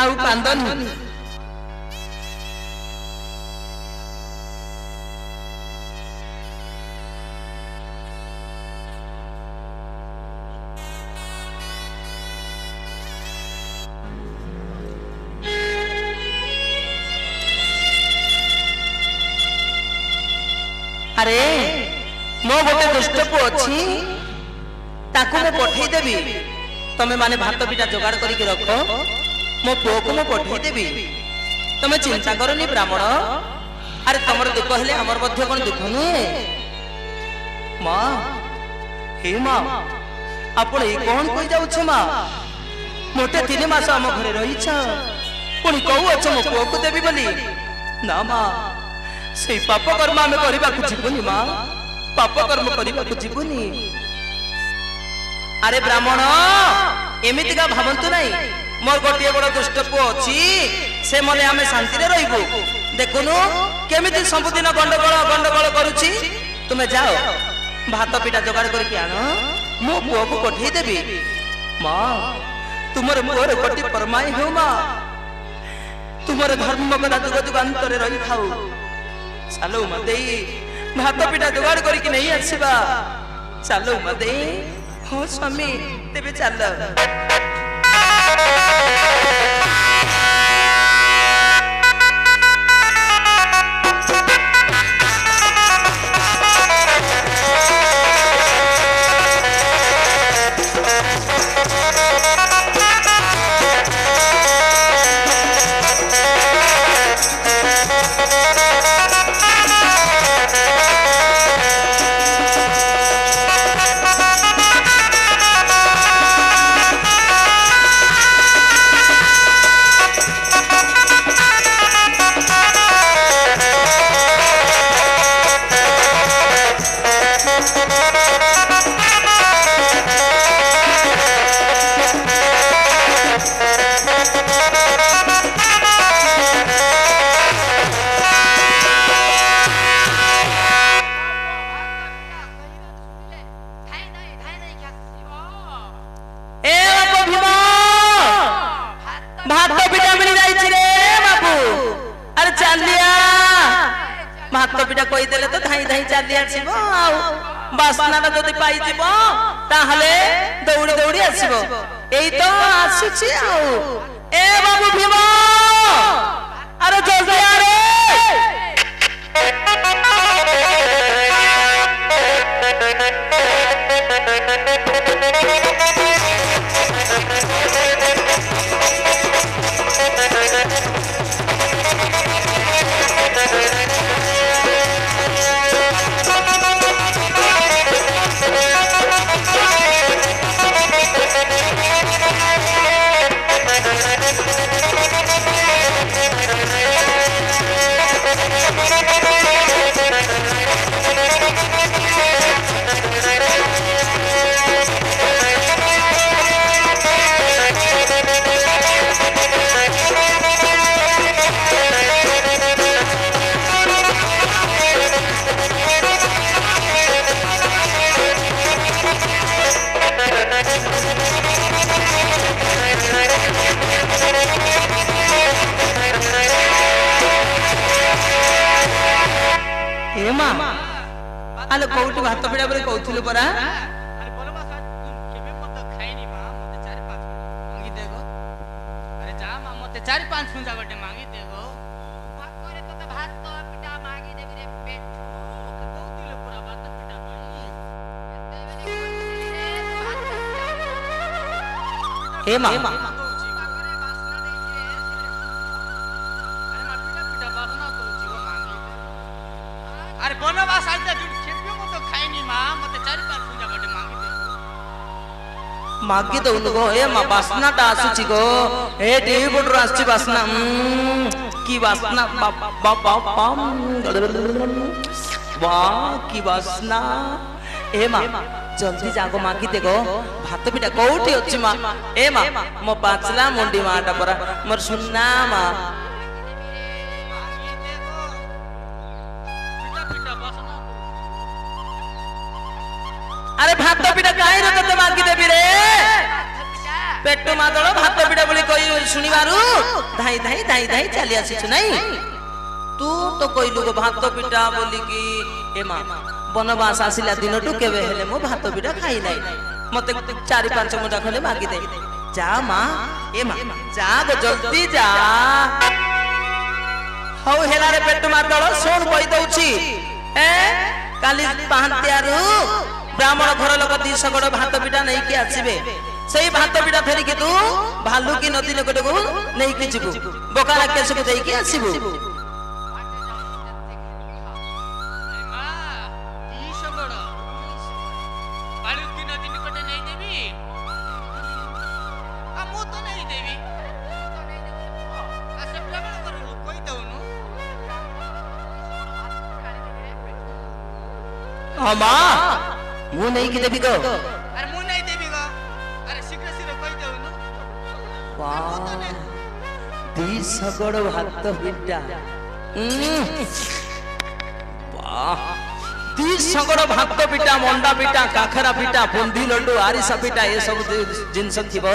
आउ कांदनी अरे मो गोटे दुष्ट पु अच्छी ताकू मैं पठे देवी तमे माने भात पिठा जोगाड़ करके रख मो पुओ को मो पठे देवी तमे चिंता करनी ब्राह्मण अरे तमर दुख हेले हमर मध्य कोन दुख नुहे मां हे मां आपण ए कोन कोइ जाउ छ मां मोटे 3 मास हम घरे रही छ पुनी कहू छ मो पुओ को देवी बोली ना मां से पाप कर्म आमे करबा ku जीवनी मां पाप कर्म करबा ku जीवनी अरे ब्राह्मण एमिति का भावंतु नहीं मोर गोटे बड़ दुष्ट पु अच्छी से मने आमे शांति रे रहिबो देखुनु केमिति सबुदिन गंडगोल करूची तुमे जाओ भात पिठा जोगाड़ करके आनो मो पुओ को पठेई देबी मां तुमर मोर कोटि परमाई हो मां तुमर धर्म कदा जुग जुगांतर रही थाउ चलो मते भात पिठा जोगाड़ करके नहीं आसीबा चलो मते हो स्वामी तेबे चल ପିଠା କହିଦେଲେ ତ ଧାଇଁ ଧାଇଁ ଚାଲି ଆସିବ ଆଉ ବାସ୍ନାଟା ଯଦି ପାଇଯିବ ତାହେଲେ ଦୌଡ଼ି ଦୌଡ଼ି ଆସିବ। ଏଇ ତ ଆସୁଛି ଆଉ। ଏ ବାବୁ ଭୀମ ଆରେ ଜଲ୍ଦି ଆରେ ଆଲୋ କୋଉଠି ଭାତ ପିଡ଼ା ବୋଲି କହୁଥିଲୁ ପରା। ଆରେ ବଲବା କେବେ ମତେ ଖାଇନି ମା ମତେ 4-5 ମାଗି ଦେଗो। ଆରେ ଯା ମା ମତେ 4-5 ସୁଞ୍ଜା ଗୋଟେ ମାଗି ଦେଗो। ପାଖରେ ତତେ ଭାତ ପିଠା ମାଗି ଦେବି ରେ ପେଟ। କହୁଥିଲ ପୁରା ଭାତ ପିଠା ପାଇଁ ହେ ମା अरे बनवास आइता जुड़ खेपियो को तो खाइनी मां मते 4-5 पूजा बटे मांगी दे मागी दउनु गो। ए मा बास्नाटा आसुची गो। ए टीवी पटरो आसची बास्ना की बास्ना वाह की बास्ना। ए मा जल्दी जागो मागी दे गो। भात पिठा कोउठी अछि मा। ए मा मो पाचला मुंडी माटा परा मोर सुन्ना मा। अरे भात पिठा काई रे तते मागी देबी रे। पेट मादळ भात पिठा बोली कहि सुनिबारु धाई धाई धाई धाई चली आसीछु नहीं। तू तो कइलु गो भात पिठा बोली की। ए मा बनवास आसिला दिनटु केबे हेले मो भात पिठा खाई नाही। मते 4-5 मुठा खले मागी दे। जा मा ए मा जा गो जल्दी जा। हौ हेला रे पेट मादळ सोन कहि दउची। ए काली पाहंतियारु ब्राह्मण घर लोक 200 गड़ भात पिठा नहीं कि आसीबे। सेई भात पिठा फेरी कि तू भालू की नदी नगड को नहीं कि जिबु बोकारा केस को देई कि आसीबु। अरे मां 200 गड़ बालू की नदी निकटे नहीं देबी। आ मु तो नहीं देबी। आ से ब्राह्मण घर कोई दउनु। हां मां मु नहीं कि देबी गो। अरे मु नहीं देबी गो। अरे शीघ्र शीघ्र कोई दउनु। वाह 200 गड़ भात पिठा। वाह 200 गड़ भात पिठा मंडा पिठा काखरा पिठा बुंदी लड्डू आरिसा पिठा ए सब जिंस थिबो।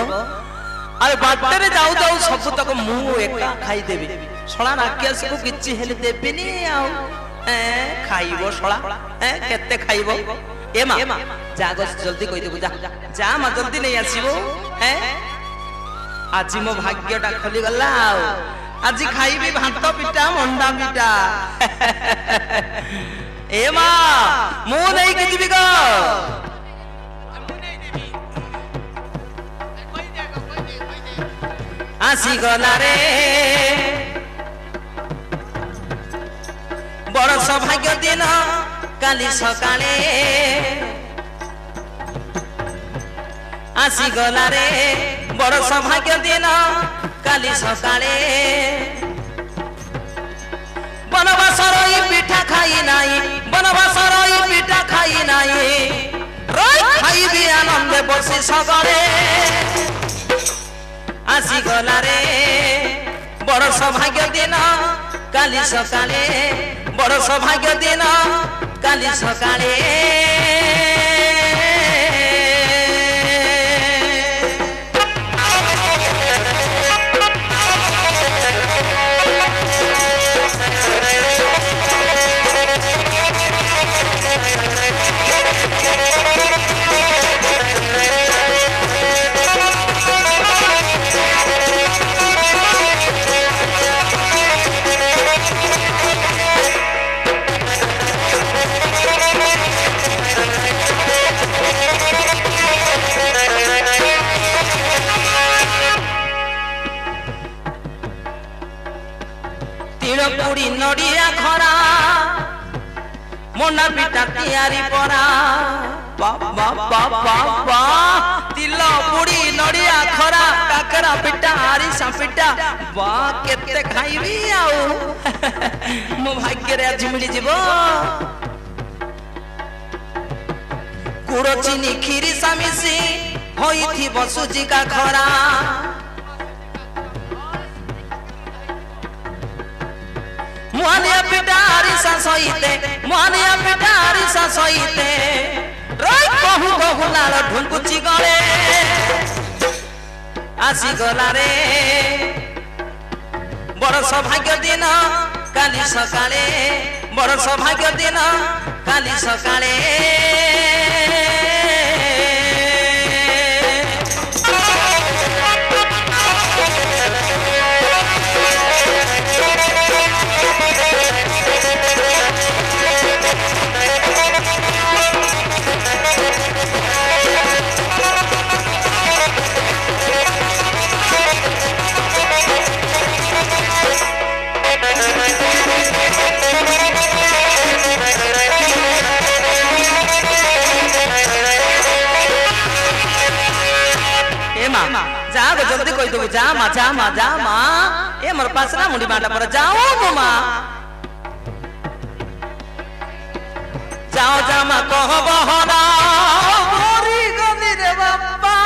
अरे बाटे रे जाऊ जाऊ सब तक मु एका खाई देबी। छळा राकेश को किछि हेले देबिनी आउ खाइबो छळा केते खाइबो। ए मा जागो जल्दी कहि देबु। जा जा मा जल्दी नहीं आसीबो। आज मो भाग्यटा खोली गला आउ। आज खाइबी भात पिठा मंडा पिठा। ए मा मु नहीं कि जिबी गो। मु नहीं देबी। कोई दे गो कोई दे। आसी गला रे बड़ सौभाग्य दिन काली सकाळे। आसी गला रे बड़ सौभाग्य दिन काली सकाळे। बनवास रही पिठा खाई नाही बनवास रही पिठा खाई नाही रही खाइबी आनंद बसी सगळे। आसी गला रे बड़ सौभाग्य दिन काली सकाळे। बड़ सौभाग्य दिन काली सकाळे। ତିଳ ପୁଡ଼ି ନଡ଼ିଆ ଖରା ମଣ୍ଡା ପିଠା ତିଆରି ପରା ତିଲ ପୁଡ଼ି ନଡ଼ିଆ ଖରା କାକରା ପିଠା ଆରିସା ପିଠା ବା କେତେ ଖାଇବି ଆଉ ମୋ ଭାଗ୍ୟରେ ଆଜି ମିଳିଯିବ ଗୁଡ଼ ଚିନି କ୍ଷୀରି ସାମିସି ହୋଇଥିବ ସୁଜି କାକରା मुआनिया पिटा आरिसा सहिते मुआनिया पिटा आरिसा सहिते रई कहू कहू लाल ढुंकुची गले आसी गला रे बड़ सौभाग्य दिन काली सकाळे बड़ सौभाग्य दिन काली सकाळे जल्दी कोई दो जा मा ए मोर पास ना मुंडी माटा पर जाओ गो मा जाओ जा मा कह बहना मोरी गनी रे बाबा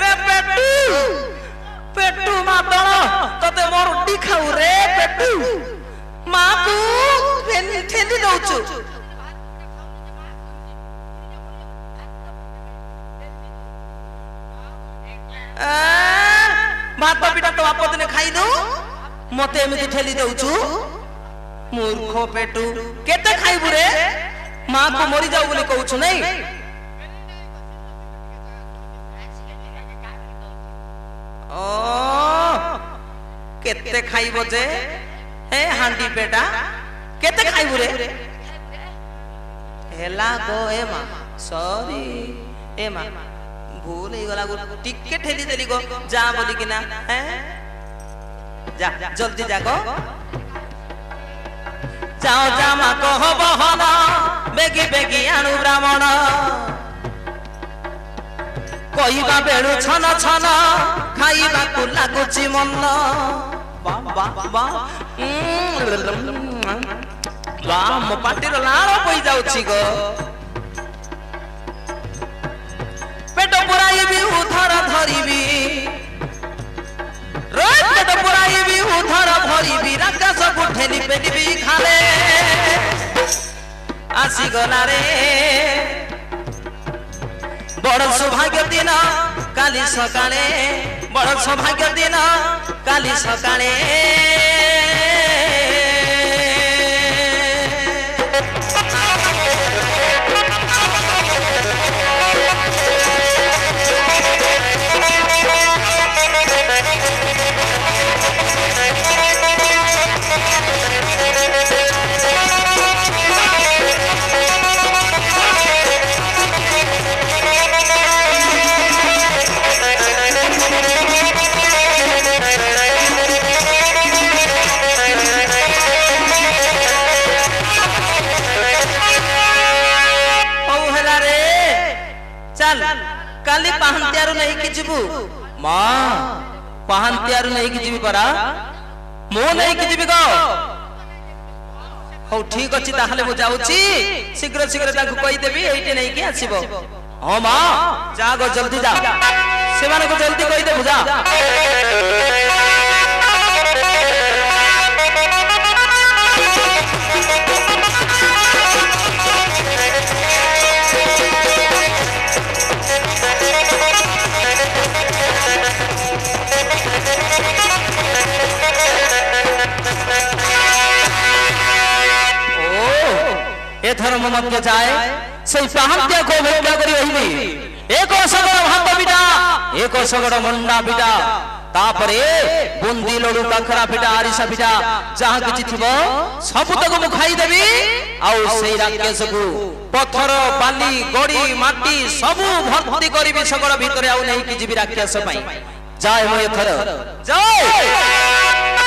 रे पेटू मा तळ तते मोर उडी खाऊ रे पेटू मा को ठेली दउछु भात पिठा तो बाप दिने खाई दो मते एमिति ठेली दउछु मूर्ख पेटू केते खाइबु रे मां को मरि जाऊ बोली कहउछु नै ओ केते खाइबो जे ए हांडी पेटा केते खाइबु रे हेला गो ए मां सॉरी ए मां भूल ही गला टिके ठेली देली गो जा बोली कि ना हैं जा जल्दी जा गो जाओ जामा कह बहन बेगी बेगी आनु ब्राह्मण कहिबा बेलु छन छन खाइबा को लागुची मन बा बा बा बा मो पाटीर लाळ पई जाउची गो पेट पुराइबी उधर धरिबी रोज पेट पुराइबी उधर धरिबी राक्षस को ठेली पेटिबी खाले आसी गला रे बड़ सौभाग्य दिन काली सकाळे बड़ सौभाग्य दिन काली सकाळे काली पाहंत्यारु नहीं कि जीवु मां पाहंत्यारु नहीं कि जीवी परा मो नहीं कि जीवी गो हो ठीक अछि ताहले मु जाउची शीघ्र शीघ्र ताकू कहि देबी एइटे नहीं कि आसीबो हां मां जा गो जल्दी जा सेमान को जल्दी कहि दे बुझा एथर मध्य जाए से पाहंत्या को भेटा करी रहिबी एको सगड़ भात पिठा एको सगड़ मंडा पिठा तापरे बुंदी लडू काकरा पिठा आरिसा पिठा जहा किछि थिबो सब तक मु खाई देबी आउ सेई राक्षस को पत्थर बाली गड़ी माटी सब भर्ती करबी सगड़ भीतर आउ नहीं कि जीवी राक्षस पई जाय मो एथर जाय